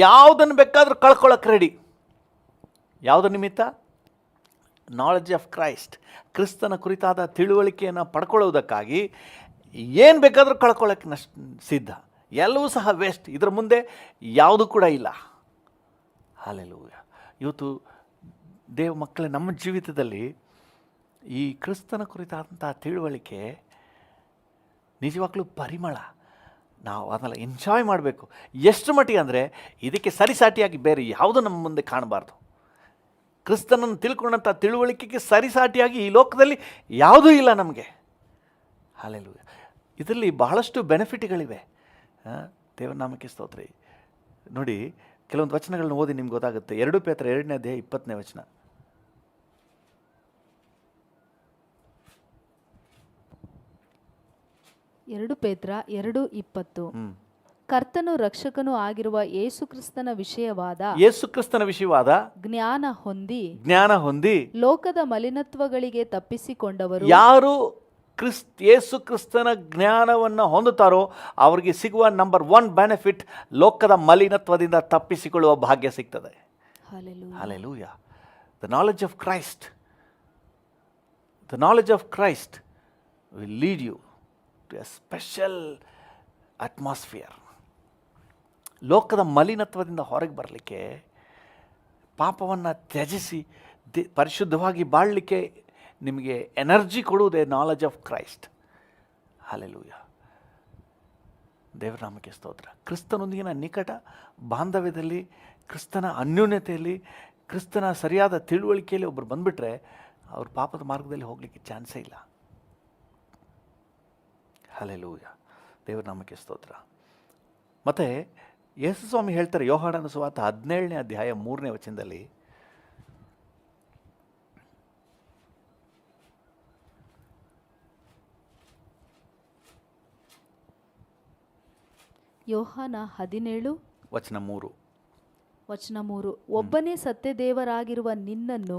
ಯಾವುದನ್ನು ಬೇಕಾದರೂ ಕಳ್ಕೊಳ್ಳೋಕೆ ರೆಡಿ. ಯಾವುದರ ನಿಮಿತ್ತ? ನಾಲೆಡ್ಜ್ ಆಫ್ ಕ್ರೈಸ್ಟ್, ಕ್ರಿಸ್ತನ ಕುರಿತಾದ ತಿಳುವಳಿಕೆಯನ್ನು ಪಡ್ಕೊಳ್ಳೋದಕ್ಕಾಗಿ ಏನು ಬೇಕಾದರೂ ಕಳ್ಕೊಳ್ಳೋಕ್ಕೆ ಸಿದ್ಧ. ಎಲ್ಲವೂ ಸಹ ವೇಸ್ಟ್, ಇದರ ಮುಂದೆ ಯಾವುದು ಕೂಡ ಇಲ್ಲ. ಹಲ್ಲೆಲೂಯ. ಇವತ್ತು ದೇವ ಮಕ್ಕಳೇ, ನಮ್ಮ ಜೀವಿತದಲ್ಲಿ ಈ ಕ್ರಿಸ್ತನ ಕುರಿತಾದಂಥ ತಿಳುವಳಿಕೆ ನಿಜವಾಗ್ಲೂ ಪರಿಮಳ. ನಾವು ಅದನ್ನೆಲ್ಲ ಎಂಜಾಯ್ ಮಾಡಬೇಕು. ಎಷ್ಟು ಮಟ್ಟಿಗೆ ಅಂದರೆ, ಇದಕ್ಕೆ ಸರಿಸಾಟಿಯಾಗಿ ಬೇರೆ ಯಾವುದೂ ನಮ್ಮ ಮುಂದೆ ಕಾಣಬಾರ್ದು. ಕ್ರಿಸ್ತನನ್ನು ತಿಳ್ಕೊಂಡಂಥ ತಿಳುವಳಿಕೆಗೆ ಸರಿಸಾಟಿಯಾಗಿ ಈ ಲೋಕದಲ್ಲಿ ಯಾವುದೂ ಇಲ್ಲ ನಮಗೆ. ಹಲ್ಲೆಲೂಯ. ಇದರಲ್ಲಿ ಬಹಳಷ್ಟು ಬೆನಿಫಿಟ್ಗಳಿವೆ. ದೇವರ ನಾಮಕ್ಕೆ ಸ್ತೋತ್ರ. ನೋಡಿ, ಕೆಲವೊಂದು ವಚನಗಳನ್ನ ಓದಿ ನಿಮ್ಗೆ ಗೊತ್ತಾಗುತ್ತೆ. 2 ಪೇತ್ರ 2ನೇ ಅಧ್ಯಾಯ 20ನೇ ವಚನ. 2 ಪೇತ್ರ 2:20. ಕರ್ತನು ರಕ್ಷಕನೂ ಆಗಿರುವ ಯೇಸು ಕ್ರಿಸ್ತನ ವಿಷಯವಾದ ಜ್ಞಾನ ಹೊಂದಿ ಲೋಕದ ಮಲಿನತ್ವಗಳಿಗೆ ತಪ್ಪಿಸಿಕೊಂಡವರು. ಯಾರು ಯೇಸು ಕ್ರಿಸ್ತನ ಜ್ಞಾನವನ್ನು ಹೊಂದುತ್ತಾರೋ ಅವರಿಗೆ ಸಿಗುವ ನಂಬರ್ 1 ಬೆನಿಫಿಟ್, ಲೋಕದ ಮಲಿನತ್ವದಿಂದ ತಪ್ಪಿಸಿಕೊಳ್ಳುವ ಭಾಗ್ಯ ಸಿಗ್ತದೆ. Hallelujah. The knowledge of Christ will lead you to a special atmosphere. ಲೋಕದ ಮಲಿನತ್ವದಿಂದ ಹೊರಗೆ ಬರಲಿಕ್ಕೆ, ಪಾಪವನ್ನು ತ್ಯಜಿಸಿ ಪರಿಶುದ್ಧವಾಗಿ ಬಾಳಲಿಕ್ಕೆ ನಿಮಗೆ ಎನರ್ಜಿ ಕೊಡುವುದೇ ನಾಲೆಜ್ ಆಫ್ ಕ್ರೈಸ್ಟ್. ಹಲ್ಲೆಲೂಯ. ದೇವರ ನಾಮಕ್ಕೆ ಸ್ತೋತ್ರ. ಕ್ರಿಸ್ತನೊಂದಿಗಿನ ನಿಕಟ ಬಾಂಧವ್ಯದಲ್ಲಿ, ಕ್ರಿಸ್ತನ ಅನ್ಯೋನ್ಯತೆಯಲ್ಲಿ, ಕ್ರಿಸ್ತನ ಸರಿಯಾದ ತಿಳುವಳಿಕೆಯಲ್ಲಿ ಒಬ್ಬರು ಬಂದುಬಿಟ್ರೆ ಅವ್ರ ಪಾಪದ ಮಾರ್ಗದಲ್ಲಿ ಹೋಗಲಿಕ್ಕೆ ಚಾನ್ಸೇ ಇಲ್ಲ. ಹಲ್ಲೆಲೂಯ. ದೇವರ ನಾಮಕ್ಕೆ ಸ್ತೋತ್ರ. ಮತ್ತು ಯೇಸು ಸ್ವಾಮಿ ಹೇಳ್ತಾರೆ ಯೋಹಾನನ ಸುವಾರ್ತೆ 17ನೇ ಅಧ್ಯಾಯ 3ನೇ ವಚನದಲ್ಲಿ, ಯೋಹಾನ 17 ವಚನ 3, ಒಬ್ಬನೇ ಸತ್ಯದೇವರಾಗಿರುವ ನಿನ್ನನ್ನು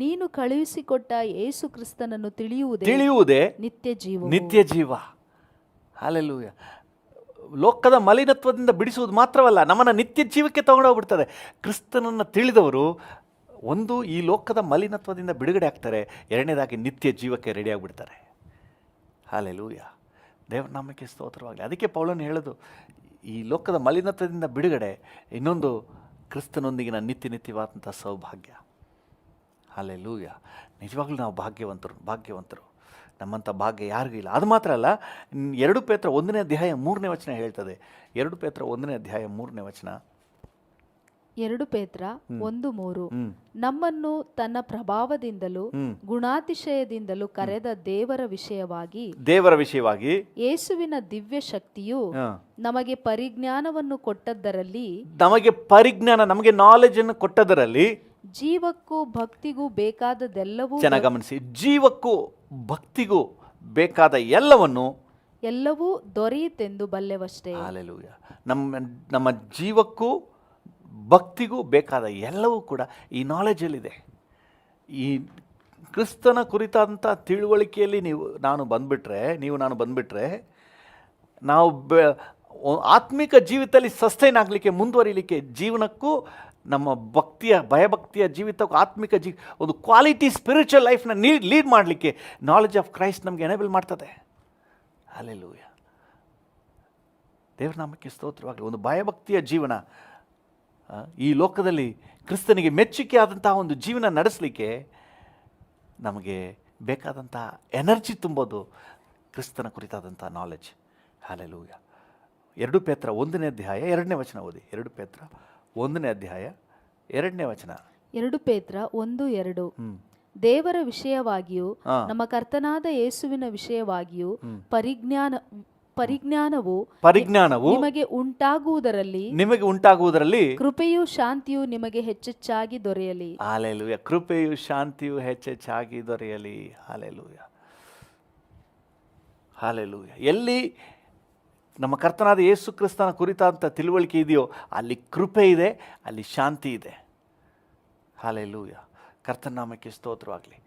ನೀನು ಕಳುಹಿಸಿಕೊಟ್ಟ ಯೇಸು ಕ್ರಿಸ್ತನನ್ನು ತಿಳಿಯುವುದೇ ನಿತ್ಯ ಜೀವ. ಹಲ್ಲೆಲೂಯ. ಲೋಕದ ಮಲಿನತ್ವದಿಂದ ಬಿಡಿಸುವುದು ಮಾತ್ರವಲ್ಲ, ನಮ್ಮನ್ನು ನಿತ್ಯ ಜೀವಕ್ಕೆ ತಗೊಂಡೋಗ್ಬಿಡ್ತದೆ. ಕ್ರಿಸ್ತನನ್ನು ತಿಳಿದವರು ಒಂದು ಈ ಲೋಕದ ಮಲಿನತ್ವದಿಂದ ಬಿಡುಗಡೆ ಆಗ್ತಾರೆ, ಎರಡನೇದಾಗಿ ನಿತ್ಯ ಜೀವಕ್ಕೆ ರೆಡಿ ಆಗಿಬಿಡ್ತಾರೆ. ಹಲ್ಲೆಲೂಯ. ದೇವರ ನಾಮಕ್ಕೆ ಸ್ತೋತ್ರವಾಗಲಿ. ಅದಕ್ಕೆ ಪೌಲನು ಹೇಳೋದು, ಈ ಲೋಕದ ಮಲಿನತ್ವದಿಂದ ಬಿಡುಗಡೆ, ಇನ್ನೊಂದು ಕ್ರಿಸ್ತನೊಂದಿಗಿನ ನಿತ್ಯವಾದಂಥ ಸೌಭಾಗ್ಯ. ಹಲ್ಲೆಲೂಯ. ನಿಜವಾಗ್ಲೂ ನಾವು ಭಾಗ್ಯವಂತರು. ನಮ್ಮಂಥ ಭಾಗ್ಯ ಯಾರಿಗೂ ಇಲ್ಲ. ಅದು ಮಾತ್ರ ಅಲ್ಲ, 2 ಪೇತ್ರ 1ನೇ ಅಧ್ಯಾಯ 3ನೇ ವಚನ ಹೇಳ್ತದೆ. 2 ಪೇತ್ರ 1ನೇ ಅಧ್ಯಾಯ 3ನೇ ವಚನ. 2 ಪೇತ್ರ 1:3 ನಮ್ಮನ್ನು ತನ್ನ ಪ್ರಭಾವದಿಂದಲೂ ಗುಣಾತಿಶಯದಿಂದಲೂ ಕರೆದ ದೇವರ ವಿಷಯವಾಗಿ ಯೇಸುವಿನ ದಿವ್ಯ ಶಕ್ತಿಯು ನಮಗೆ ಪರಿಜ್ಞಾನವನ್ನು ಕೊಟ್ಟದ್ದರಲ್ಲಿ, ನಮಗೆ ನಾಲೆಜ್ ಅನ್ನು ಕೊಟ್ಟದರಲ್ಲಿ, ಜೀವಕ್ಕೂ ಭಕ್ತಿಗೂ ಬೇಕಾದದೆಲ್ಲವೂ, ಚೆನ್ನಾಗಿ ಗಮನಿಸಿ, ಜೀವಕ್ಕೂ ಭಕ್ತಿಗೂ ಬೇಕಾದ ಎಲ್ಲವೂ ದೊರೆಯುತ್ತೆಂದು ಬಲ್ಲೆವಷ್ಟೇ. ಹಲ್ಲೆಲೂಯ. ನಮ್ಮ ಜೀವಕ್ಕೂ ಭಕ್ತಿಗೂ ಬೇಕಾದ ಎಲ್ಲವೂ ಕೂಡ ಈ ನಾಲೆಜಲ್ಲಿದೆ. ಈ ಕ್ರಿಸ್ತನ ಕುರಿತಾದಂಥ ತಿಳುವಳಿಕೆಯಲ್ಲಿ ನೀವು ನಾನು ಬಂದುಬಿಟ್ರೆ ನಾವು ಆತ್ಮಿಕ ಜೀವಿತದಲ್ಲಿ ಸಸ್ಟೈನ್ ಆಗಲಿಕ್ಕೆ, ಮುಂದುವರಿಲಿಕ್ಕೆ, ಜೀವನಕ್ಕೂ ನಮ್ಮ ಭಯಭಕ್ತಿಯ ಜೀವಿತಕ್ಕೂ ಆತ್ಮಿಕ ಒಂದು ಕ್ವಾಲಿಟಿ ಸ್ಪಿರಿಚುವಲ್ ಲೈಫ್ನ ಲೀಡ್ ಮಾಡಲಿಕ್ಕೆ ನಾಲೆಜ್ ಆಫ್ ಕ್ರೈಸ್ಟ್ ನಮಗೆ ಎನೇಬಲ್ ಮಾಡ್ತದೆ. ಹಲ್ಲೆಲೂಯ. ದೇವರ ನಾಮಕ್ಕೆ ಸ್ತೋತ್ರವಾಗಲಿ. ಒಂದು ಭಯಭಕ್ತಿಯ ಜೀವನ, ಈ ಲೋಕದಲ್ಲಿ ಕ್ರಿಸ್ತನಿಗೆ ಮೆಚ್ಚುಗೆ ಆದಂತಹ ಒಂದು ಜೀವನ ನಡೆಸಲಿಕ್ಕೆ ನಮಗೆ ಬೇಕಾದಂಥ ಎನರ್ಜಿ ತುಂಬೋದು ಕ್ರಿಸ್ತನ ಕುರಿತಾದಂಥ ನಾಲೆಜ್. ಹಲ್ಲೆಲೂಯ. 2 ಪೇತ್ರ 1ನೇ ಅಧ್ಯಾಯ 2ನೇ ವಚನ ಓದಿ. 2 ಪೇತ್ರ 1ನೇ ಅಧ್ಯಾಯ 2ನೇ ವಚನ. 2 ಪೇತ್ರ 1:2 ದೇವರ ವಿಷಯವಾಗಿಯೂ ನಮ್ಮ ಕರ್ತನಾದ ಯೇಸುವಿನ ವಿಷಯವಾಗಿಯೂ ಪರಿಜ್ಞಾನವು ನಿಮಗೆ ಉಂಟಾಗುವುದರಲ್ಲಿ ಕೃಪೆಯೂ ಶಾಂತಿಯೂ ನಿಮಗೆ ಹೆಚ್ಚೆಚ್ಚಾಗಿ ದೊರೆಯಲಿ. ಹಲ್ಲೆಲೂಯ. ಕೃಪೆಯೂ ಶಾಂತಿಯೂ ಹೆಚ್ಚೆಚ್ಚಾಗಿ ದೊರೆಯಲಿ. ಹಲ್ಲೆಲೂಯ. ಹಲ್ಲೆಲೂಯ. ಎಲ್ಲಿ ನಮ್ಮ ಕರ್ತನಾದ ಯೇಸು ಕ್ರಿಸ್ತನ ಕುರಿತಾದಂಥ ತಿಳುವಳಿಕೆ ಇದೆಯೋ ಅಲ್ಲಿ ಕೃಪೆ ಇದೆ, ಅಲ್ಲಿ ಶಾಂತಿ ಇದೆ. ಹಲ್ಲೆಲೂಯ. ಕರ್ತನ ನಾಮಕ್ಕೆ ಸ್ತೋತ್ರವಾಗಲಿ.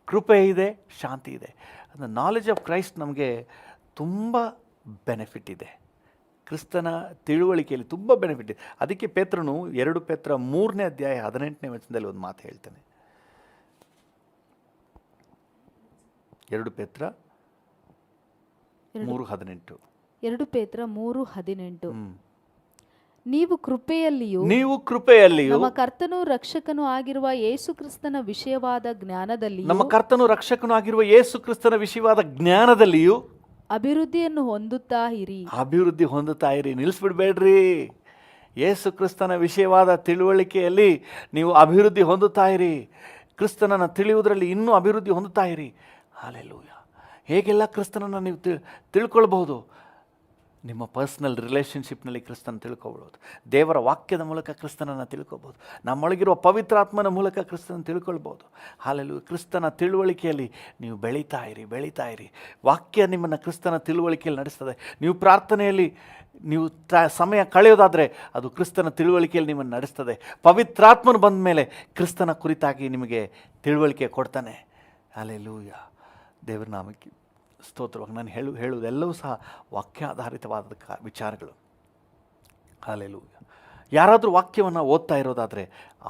ಕೃಪೆ ಇದೆ, ಶಾಂತಿ ಇದೆ. ಅದು ನಾಲೆಜ್ ಆಫ್ ಕ್ರೈಸ್ಟ್ ನಮಗೆ ತುಂಬ ಬೆನಿಫಿಟ್ ಇದೆ. ಕ್ರಿಸ್ತನ ತಿಳುವಳಿಕೆಯಲ್ಲಿ ತುಂಬ ಬೆನಿಫಿಟ್ ಇದೆ. ಅದಕ್ಕೆ ಪೇತ್ರನು 2 ಪೇತ್ರ 3ನೇ ಅಧ್ಯಾಯ 18ನೇ ವಚನದಲ್ಲಿ ಒಂದು ಮಾತು ಹೇಳ್ತಾನೆ. 2 ಪೇತ್ರ 3:18. 2 ಪೇತ್ರ 3:18 ನೀವು ಕೃಪೆಯಲ್ಲಿಯೂ ನಮ್ಮ ಕರ್ತನೂ ರಕ್ಷಕನೂ ಆಗಿರುವ ಯೇಸು ಕ್ರಿಸ್ತನ ವಿಷಯವಾದ ಜ್ಞಾನದಲ್ಲಿಯೂ ಅಭಿವೃದ್ಧಿಯನ್ನು ಹೊಂದುತ್ತಾ ಇರಿ. ನಿಲ್ಲಿಸ್ಬಿಡ್ಬೇಡ್ರಿ. ಯೇಸು ಕ್ರಿಸ್ತನ ವಿಷಯವಾದ ತಿಳುವಳಿಕೆಯಲ್ಲಿ ನೀವು ಅಭಿವೃದ್ಧಿ ಹೊಂದುತ್ತಾ ಇರಿ. ಕ್ರಿಸ್ತನನ್ನು ತಿಳಿಯುವುದರಲ್ಲಿ ಇನ್ನೂ ಅಭಿವೃದ್ಧಿ ಹೊಂದುತ್ತಾ ಇರಿ. ಹಲ್ಲೆಲೂಯ. ಹೇಗೆಲ್ಲ ಕ್ರಿಸ್ತನನ್ನು ನೀವು ತಿಳ್ಕೊಳ್ಬಹುದು? ನಿಮ್ಮ ಪರ್ಸ್ನಲ್ ರಿಲೇಷನ್ಶಿಪ್ನಲ್ಲಿ ಕ್ರಿಸ್ತನ ತಿಳ್ಕೊಳ್ಬೋದು. ದೇವರ ವಾಕ್ಯದ ಮೂಲಕ ಕ್ರಿಸ್ತನನ್ನು ತಿಳ್ಕೊಬೋದು. ನಮ್ಮೊಳಗಿರುವ ಪವಿತ್ರಾತ್ಮನ ಮೂಲಕ ಕ್ರಿಸ್ತನ ತಿಳ್ಕೊಳ್ಬೋದು. ಹಲ್ಲೆಲೂಯ. ಕ್ರಿಸ್ತನ ತಿಳುವಳಿಕೆಯಲ್ಲಿ ನೀವು ಬೆಳೀತಾ ಇರಿ. ವಾಕ್ಯ ನಿಮ್ಮನ್ನು ಕ್ರಿಸ್ತನ ತಿಳುವಳಿಕೆಯಲ್ಲಿ ನಡೆಸ್ತದೆ. ನೀವು ಪ್ರಾರ್ಥನೆಯಲ್ಲಿ ನೀವು ಸಮಯ ಕಳೆಯೋದಾದರೆ ಅದು ಕ್ರಿಸ್ತನ ತಿಳುವಳಿಕೆಯಲ್ಲಿ ನಿಮ್ಮನ್ನು ನಡೆಸ್ತದೆ. ಪವಿತ್ರಾತ್ಮನು ಬಂದ ಮೇಲೆ ಕ್ರಿಸ್ತನ ಕುರಿತಾಗಿ ನಿಮಗೆ ತಿಳುವಳಿಕೆ ಕೊಡ್ತಾನೆ. ಹಲ್ಲೆಲೂಯ. ದೇವರ ನಾಮಕ್ಕೆ ಸ್ತೋತ್ರವಾಗಿ ನಾನು ಹೇಳುವುದೆಲ್ಲವೂ ಸಹ ವಾಕ್ಯಾಧಾರಿತವಾದ ವಿಚಾರಗಳು. ಹಲ್ಲೆಲೂಯ. ಯಾರಾದರೂ ವಾಕ್ಯವನ್ನು ಓದ್ತಾ ಇರೋದಾದರೆ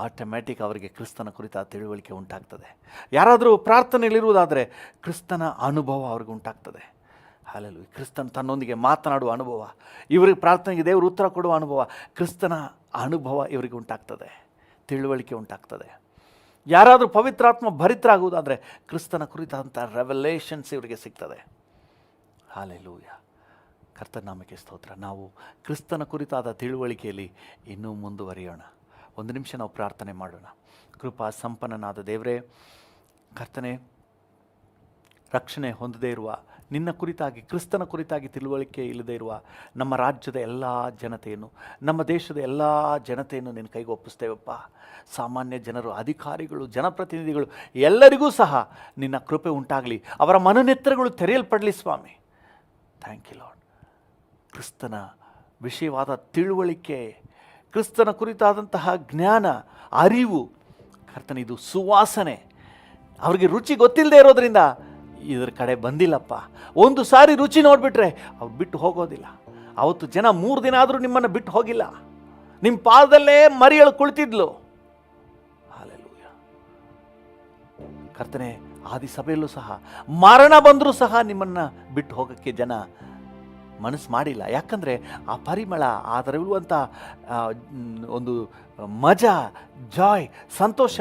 ಆಟೋಮ್ಯಾಟಿಕ್ ಅವರಿಗೆ ಕ್ರಿಸ್ತನ ಕುರಿತಾದ ತಿಳುವಳಿಕೆ ಉಂಟಾಗ್ತದೆ. ಯಾರಾದರೂ ಪ್ರಾರ್ಥನೆಯಲ್ಲಿರುವುದಾದರೆ ಕ್ರಿಸ್ತನ ಅನುಭವ ಅವ್ರಿಗೆ ಉಂಟಾಗ್ತದೆ. ಹಲ್ಲೆಲೂಯ. ಕ್ರಿಸ್ತನ ತನ್ನೊಂದಿಗೆ ಮಾತನಾಡುವ ಅನುಭವ, ಇವರಿಗೆ ಪ್ರಾರ್ಥನೆಗೆ ದೇವರು ಉತ್ತರ ಕೊಡುವ ಅನುಭವ, ಕ್ರಿಸ್ತನ ಅನುಭವ ಇವರಿಗೆ ಉಂಟಾಗ್ತದೆ, ತಿಳುವಳಿಕೆ ಉಂಟಾಗ್ತದೆ. ಯಾರಾದರೂ ಪವಿತ್ರಾತ್ಮ ಭರಿತರಾಗುವುದಾದರೆ ಕ್ರಿಸ್ತನ ಕುರಿತಾದಂಥ ರೆವಲೇಷನ್ಸ್ ಇವರಿಗೆ ಸಿಗ್ತದೆ. ಹಾಲೆಲೂಯ. ಕರ್ತನ ನಾಮಕ್ಕೆ ಸ್ತೋತ್ರ. ನಾವು ಕ್ರಿಸ್ತನ ಕುರಿತಾದ ತಿಳುವಳಿಕೆಯಲ್ಲಿ ಇನ್ನೂ ಮುಂದುವರಿಯೋಣ. ಒಂದು ನಿಮಿಷ ನಾವು ಪ್ರಾರ್ಥನೆ ಮಾಡೋಣ. ಕೃಪಾ ಸಂಪನ್ನನಾದ ದೇವರೇ, ಕರ್ತನೆ, ರಕ್ಷಣೆ ಹೊಂದದೇ ಇರುವ, ನಿನ್ನ ಕುರಿತಾಗಿ, ಕ್ರಿಸ್ತನ ಕುರಿತಾಗಿ ತಿಳುವಳಿಕೆ ಇಲ್ಲದೇ ಇರುವ ನಮ್ಮ ರಾಜ್ಯದ ಎಲ್ಲ ಜನತೆಯನ್ನು, ನಮ್ಮ ದೇಶದ ಎಲ್ಲ ಜನತೆಯನ್ನು ನಿನ್ನ ಕೈಗೆ ಒಪ್ಪಿಸ್ತೇವಪ್ಪ. ಸಾಮಾನ್ಯ ಜನರು, ಅಧಿಕಾರಿಗಳು, ಜನಪ್ರತಿನಿಧಿಗಳು ಎಲ್ಲರಿಗೂ ಸಹ ನಿನ್ನ ಕೃಪೆ ಉಂಟಾಗಲಿ. ಅವರ ಮನನೆತ್ತರಗಳು ತೆರೆಯಲ್ಪಡಲಿ ಸ್ವಾಮಿ. Thank you Lord. ಕ್ರಿಸ್ತನ ವಿಷಯವಾದ ತಿಳುವಳಿಕೆ, ಕ್ರಿಸ್ತನ ಕುರಿತಾದಂತಹ ಜ್ಞಾನ, ಅರಿವು, ಕರ್ತನೆ, ಇದು ಸುವಾಸನೆ. ಅವ್ರಿಗೆ ರುಚಿ ಗೊತ್ತಿಲ್ಲದೆ ಇರೋದ್ರಿಂದ ಇದರ ಕಡೆ ಬಂದಿಲ್ಲಪ್ಪ. ಒಂದು ಸಾರಿ ರುಚಿ ನೋಡಿಬಿಟ್ರೆ ಅವ್ರು ಬಿಟ್ಟು ಹೋಗೋದಿಲ್ಲ. ಅವತ್ತು ಜನ 3 ದಿನ ಆದರೂ ನಿಮ್ಮನ್ನು ಬಿಟ್ಟು ಹೋಗಿಲ್ಲ. ನಿಮ್ಮ ಪಾದದಲ್ಲೇ ಮರಿಯಳು ಕುಳಿತಿದ್ಲು. ಹಾಲೆಲೂಯ. ಕರ್ತನೆ, ಆದಿ ಸಭೆಯಲ್ಲೂ ಸಹ ಮರಣ ಬಂದರೂ ಸಹ ನಿಮ್ಮನ್ನು ಬಿಟ್ಟು ಹೋಗೋಕ್ಕೆ ಜನ ಮನಸ್ಸು ಮಾಡಿಲ್ಲ. ಯಾಕಂದರೆ ಆ ಪರಿಮಳ, ಅದರಲ್ಲಿರುವಂಥ ಒಂದು ಮಜಾ, ಜಾಯ್, ಸಂತೋಷ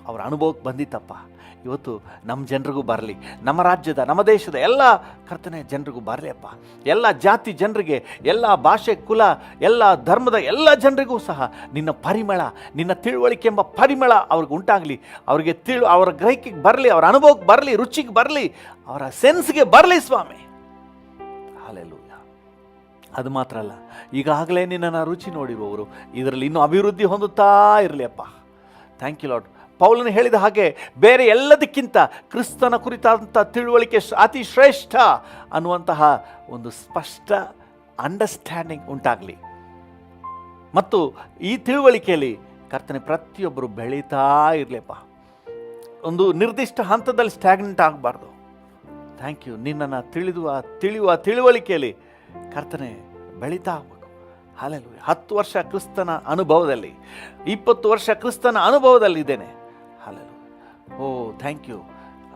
ಅವರ ಅನುಭವಕ್ಕೆ ಬಂದಿತ್ತಪ್ಪ. ಇವತ್ತು ನಮ್ಮ ಜನರಿಗೂ ಬರಲಿ, ನಮ್ಮ ರಾಜ್ಯದ, ನಮ್ಮ ದೇಶದ ಎಲ್ಲ ಕರ್ತನೆ ಜನರಿಗೂ ಬರಲಿ ಅಪ್ಪ. ಎಲ್ಲ ಜಾತಿ ಜನರಿಗೆ, ಎಲ್ಲ ಭಾಷೆ, ಕುಲ, ಎಲ್ಲ ಧರ್ಮದ ಎಲ್ಲ ಜನರಿಗೂ ಸಹ ನಿನ್ನ ಪರಿಮಳ, ನಿನ್ನ ತಿಳುವಳಿಕೆ ಎಂಬ ಪರಿಮಳ ಅವ್ರಿಗೆ ಉಂಟಾಗಲಿ. ಅವರಿಗೆ ಅವರ ಗ್ರಹಿಕೆಗೆ ಬರಲಿ, ಅವರ ಅನುಭವಕ್ಕೆ ಬರಲಿ, ರುಚಿಗೆ ಬರಲಿ, ಅವರ ಸೆನ್ಸ್ಗೆ ಬರಲಿ ಸ್ವಾಮಿ. ಹಾಲೆಲೂಯ. ಅದು ಮಾತ್ರ ಅಲ್ಲ, ಈಗಾಗಲೇ ನಿನ್ನನ್ನು ರುಚಿ ನೋಡಿರುವವರು ಇದರಲ್ಲಿ ಇನ್ನೂ ಅಭಿವೃದ್ಧಿ ಹೊಂದುತ್ತಾ ಇರಲಿ ಅಪ್ಪ. Thank you Lord. ಪೌಲನು ಹೇಳಿದ ಹಾಗೆ ಬೇರೆ ಎಲ್ಲದಕ್ಕಿಂತ ಕ್ರಿಸ್ತನ ಕುರಿತಾದಂಥ ತಿಳುವಳಿಕೆ ಅತಿ ಶ್ರೇಷ್ಠ ಅನ್ನುವಂತಹ ಒಂದು ಸ್ಪಷ್ಟ ಅಂಡರ್ಸ್ಟ್ಯಾಂಡಿಂಗ್ ಉಂಟಾಗಲಿ. ಮತ್ತು ಈ ತಿಳುವಳಿಕೆಯಲ್ಲಿ ಕರ್ತನೆ ಪ್ರತಿಯೊಬ್ಬರು ಬೆಳೀತಾ ಇರಲಿಪ್ಪ. ಒಂದು ನಿರ್ದಿಷ್ಟ ಹಂತದಲ್ಲಿ ಸ್ಟ್ಯಾಗ್ನೆಂಟ್ ಆಗಬಾರ್ದು. Thank you. ನಿನ್ನನ್ನು ತಿಳಿಯುವ ತಿಳುವಳಿಕೆಯಲ್ಲಿ ಕರ್ತನೆ ಬೆಳೀತಾ ಆಗಬೇಕು. ಹಾಲೆಲೂಯ. 10 ವರ್ಷ ಕ್ರಿಸ್ತನ ಅನುಭವದಲ್ಲಿ, 20 ವರ್ಷ ಕ್ರಿಸ್ತನ ಅನುಭವದಲ್ಲಿದ್ದೇನೆ. ಹಾಲೆಲೂಯ. Oh thank you.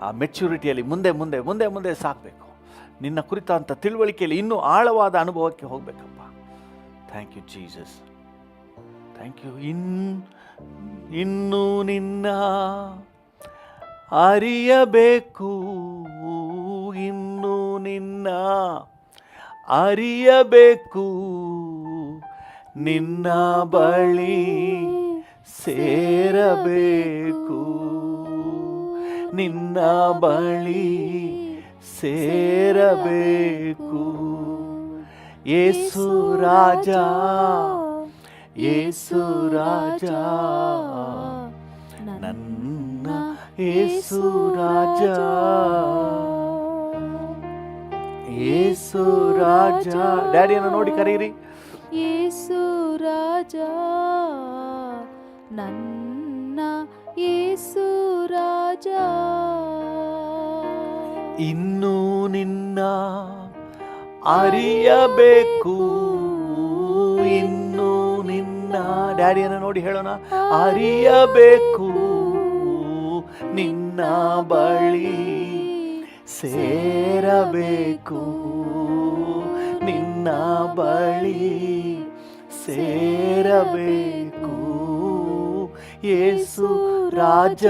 ಆ ಮೆಚ್ಯೂರಿಟಿಯಲ್ಲಿ ಮುಂದೆ ಮುಂದೆ ಮುಂದೆ ಮುಂದೆ ಸಾಕಬೇಕು. ನಿನ್ನ ಕುರಿತಂಥ ತಿಳುವಳಿಕೆಯಲ್ಲಿ ಇನ್ನೂ ಆಳವಾದ ಅನುಭವಕ್ಕೆ ಹೋಗಬೇಕಪ್ಪ. Thank you Jesus. Thank you. ಇನ್ನೂ ನಿನ್ನ ಅರಿಯಬೇಕು, ಇನ್ನೂ ನಿನ್ನ ಅರಿಯಬೇಕು, ನಿನ್ನ ಬಳಿ ಸೇರಬೇಕು, ನಿನ್ನ ಬಳಿ ಸೇರಬೇಕು. ಯೇಸು ರಾಜ, ಯೇಸು ರಾಜ, ನನ್ನ ಯೇಸು ರಾಜ, ಯೇಸು ರಾಜ. ಡ್ಯಾಡಿಯನ್ನು ನೋಡಿ ಕರೀರಿ. ಯೇಸು ರಾಜ, ನನ್ನ ಯೇಸು ರಾಜ. ಇನ್ನೂ ನಿನ್ನ ಅರಿಯಬೇಕು, ಇನ್ನೂ ನಿನ್ನ, ಡ್ಯಾಡಿಯನ್ನು ನೋಡಿ ಹೇಳೋಣ, ಅರಿಯಬೇಕು, ನಿನ್ನ ಬಳಿ ಸೇರಬೇಕು, ನಿನ್ನ ಬಳಿ ಸೇರಬೇಕು. ಯೇಸು ರಾಜ,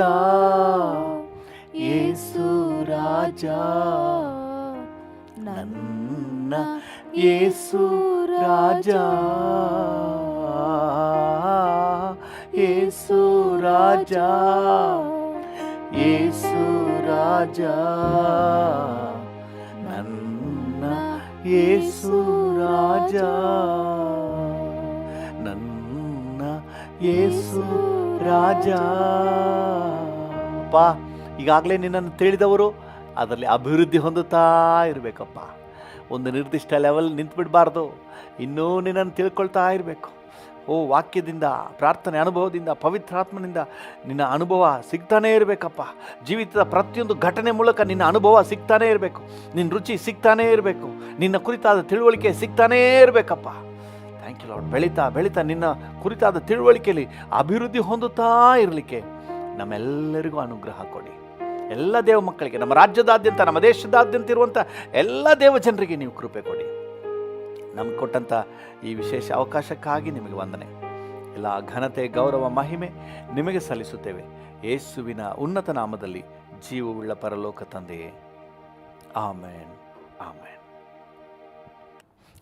ಯೇಸು ರಾಜ, ನನ್ನ ಯೇಸು ರಾಜ, ಯೇಸು ರಾಜ, ಯೇಸು ರಾಜ, ನನ್ನ ಯೇಸು ರಾಜ, ನನ್ನ ಯೇಸು ರಾಜ. ಅಪ್ಪ, ಈಗಾಗಲೇ ನಿನ್ನನ್ನು ತಿಳಿದವರು ಅದರಲ್ಲಿ ಅಭಿವೃದ್ಧಿ ಹೊಂದುತ್ತಾ ಇರಬೇಕಪ್ಪ. ಒಂದು ನಿರ್ದಿಷ್ಟ ಲೆವೆಲ್ ನಿಂತುಬಿಡಬಾರ್ದು. ಇನ್ನೂ ನಿನ್ನನ್ನು ತಿಳ್ಕೊಳ್ತಾ ಇರಬೇಕು. ಓ, ವಾಕ್ಯದಿಂದ, ಪ್ರಾರ್ಥನೆ ಅನುಭವದಿಂದ, ಪವಿತ್ರಾತ್ಮನಿಂದ ನಿನ್ನ ಅನುಭವ ಸಿಗ್ತಾನೇ ಇರಬೇಕಪ್ಪ. ಜೀವಿತದ ಪ್ರತಿಯೊಂದು ಘಟನೆ ಮೂಲಕ ನಿನ್ನ ಅನುಭವ ಸಿಗ್ತಾನೇ ಇರಬೇಕು. ನಿನ್ನ ರುಚಿ ಸಿಗ್ತಾನೇ ಇರಬೇಕು. ನಿನ್ನ ಕುರಿತಾದ ತಿಳುವಳಿಕೆ ಸಿಗ್ತಾನೇ ಇರಬೇಕಪ್ಪ. Thank you Lord. ಬೆಳೀತಾ ಬೆಳೀತಾ ನಿನ್ನ ಕುರಿತಾದ ತಿಳುವಳಿಕೆಯಲ್ಲಿ ಅಭಿವೃದ್ಧಿ ಹೊಂದುತ್ತಾ ಇರಲಿಕ್ಕೆ ನಮ್ಮೆಲ್ಲರಿಗೂ ಅನುಗ್ರಹ ಕೊಡಿ. ಎಲ್ಲ ದೇವ ಮಕ್ಕಳಿಗೆ, ನಮ್ಮ ರಾಜ್ಯದಾದ್ಯಂತ, ನಮ್ಮ ದೇಶದಾದ್ಯಂತ ಇರುವಂಥ ಎಲ್ಲ ದೇವ ಜನರಿಗೆ ನೀವು ಕೃಪೆ ಕೊಡಿ. ನಮ್ಗೆ ಕೊಟ್ಟಂಥ ಈ ವಿಶೇಷ ಅವಕಾಶಕ್ಕಾಗಿ ನಿಮಗೆ ವಂದನೆ. ಎಲ್ಲ ಘನತೆ, ಗೌರವ, ಮಹಿಮೆ ನಿಮಗೆ ಸಲ್ಲಿಸುತ್ತೇವೆ. ಯೇಸುವಿನ ಉನ್ನತ ನಾಮದಲ್ಲಿ ಜೀವವುಳ್ಳ ಪರಲೋಕ ತಂದೆಯೇ, ಆಮೇನ್, ಆಮೇನ್.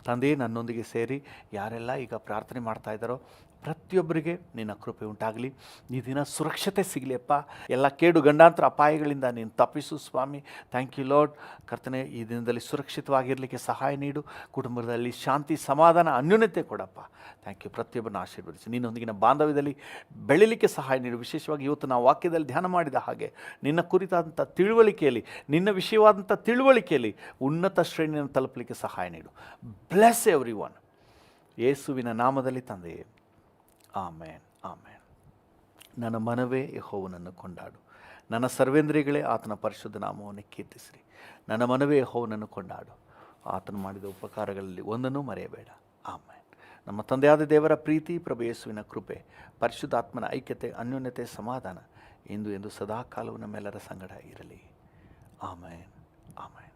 ತಂದೆ, ನನ್ನೊಂದಿಗೆ ಸೇರಿ ಯಾರೆಲ್ಲ ಈಗ ಪ್ರಾರ್ಥನೆ ಮಾಡ್ತಾ ಇದ್ದಾರೋ ಪ್ರತಿಯೊಬ್ಬರಿಗೆ ನಿನ್ನ ಕೃಪೆ ಉಂಟಾಗಲಿ. ಈ ದಿನ ಸುರಕ್ಷತೆ ಸಿಗಲಿ ಅಪ್ಪ. ಎಲ್ಲ ಕೇಡು ಗಂಡಾಂತರ ಅಪಾಯಗಳಿಂದ ನೀನು ತಪ್ಪಿಸು ಸ್ವಾಮಿ. Thank you Lord. ಕರ್ತನೆ, ಈ ದಿನದಲ್ಲಿ ಸುರಕ್ಷಿತವಾಗಿರಲಿಕ್ಕೆ ಸಹಾಯ ನೀಡು. ಕುಟುಂಬದಲ್ಲಿ ಶಾಂತಿ, ಸಮಾಧಾನ, ಅನ್ಯೋನ್ಯತೆ ಕೊಡಪ್ಪ. Thank you. ಪ್ರತಿಯೊಬ್ಬರನ್ನು ಆಶೀರ್ವದಿಸಿ ನಿನ್ನೊಂದಿಗಿನ ಬಾಂಧವ್ಯದಲ್ಲಿ ಬೆಳೀಲಿಕ್ಕೆ ಸಹಾಯ ನೀಡು. ವಿಶೇಷವಾಗಿ ಇವತ್ತು ನಾವು ವಾಕ್ಯದಲ್ಲಿ ಧ್ಯಾನ ಮಾಡಿದ ಹಾಗೆ ನಿನ್ನ ಕುರಿತಾದಂಥ ತಿಳುವಳಿಕೆಯಲ್ಲಿ, ನಿನ್ನ ವಿಷಯವಾದಂಥ ತಿಳುವಳಿಕೆಯಲ್ಲಿ ಉನ್ನತ ಶ್ರೇಣಿಯನ್ನು ತಲುಪಲಿಕ್ಕೆ ಸಹಾಯ ನೀಡು. Bless every one. ಯೇಸುವಿನ ನಾಮದಲ್ಲಿ ತಂದೆಯೇ, ಆಮೇನ್, ಆಮೇನ್. ನನ್ನ ಮನವೇ ಯೆಹೋವನನ್ನು ಕೊಂಡಾಡು, ನನ್ನ ಸರ್ವೇಂದ್ರಿಯಗಳೇ ಆತನ ಪರಿಶುದ್ಧ ನಾಮವನ್ನು ಕೀರ್ತಿಸಿರಿ. ನನ್ನ ಮನವೇ ಯೆಹೋವನನ್ನು ಕೊಂಡಾಡು, ಆತನು ಮಾಡಿದ ಉಪಕಾರಗಳಲ್ಲಿ ಒಂದನ್ನೂ ಮರೆಯಬೇಡ. ಆಮೇನ್. ನಮ್ಮ ತಂದೆಯಾದ ದೇವರ ಪ್ರೀತಿ, ಪ್ರಭು ಯೇಸುವಿನ ಕೃಪೆ, ಪರಿಶುದ್ಧಾತ್ಮನ ಐಕ್ಯತೆ, ಅನ್ಯೋನ್ಯತೆ, ಸಮಾಧಾನ ಇಂದು ಎಂದು ಸದಾಕಾಲವೂ ನಮ್ಮೆಲ್ಲರ ಸಂಗಡ ಇರಲಿ. ಆಮೇನ್, ಆಮೇನ್.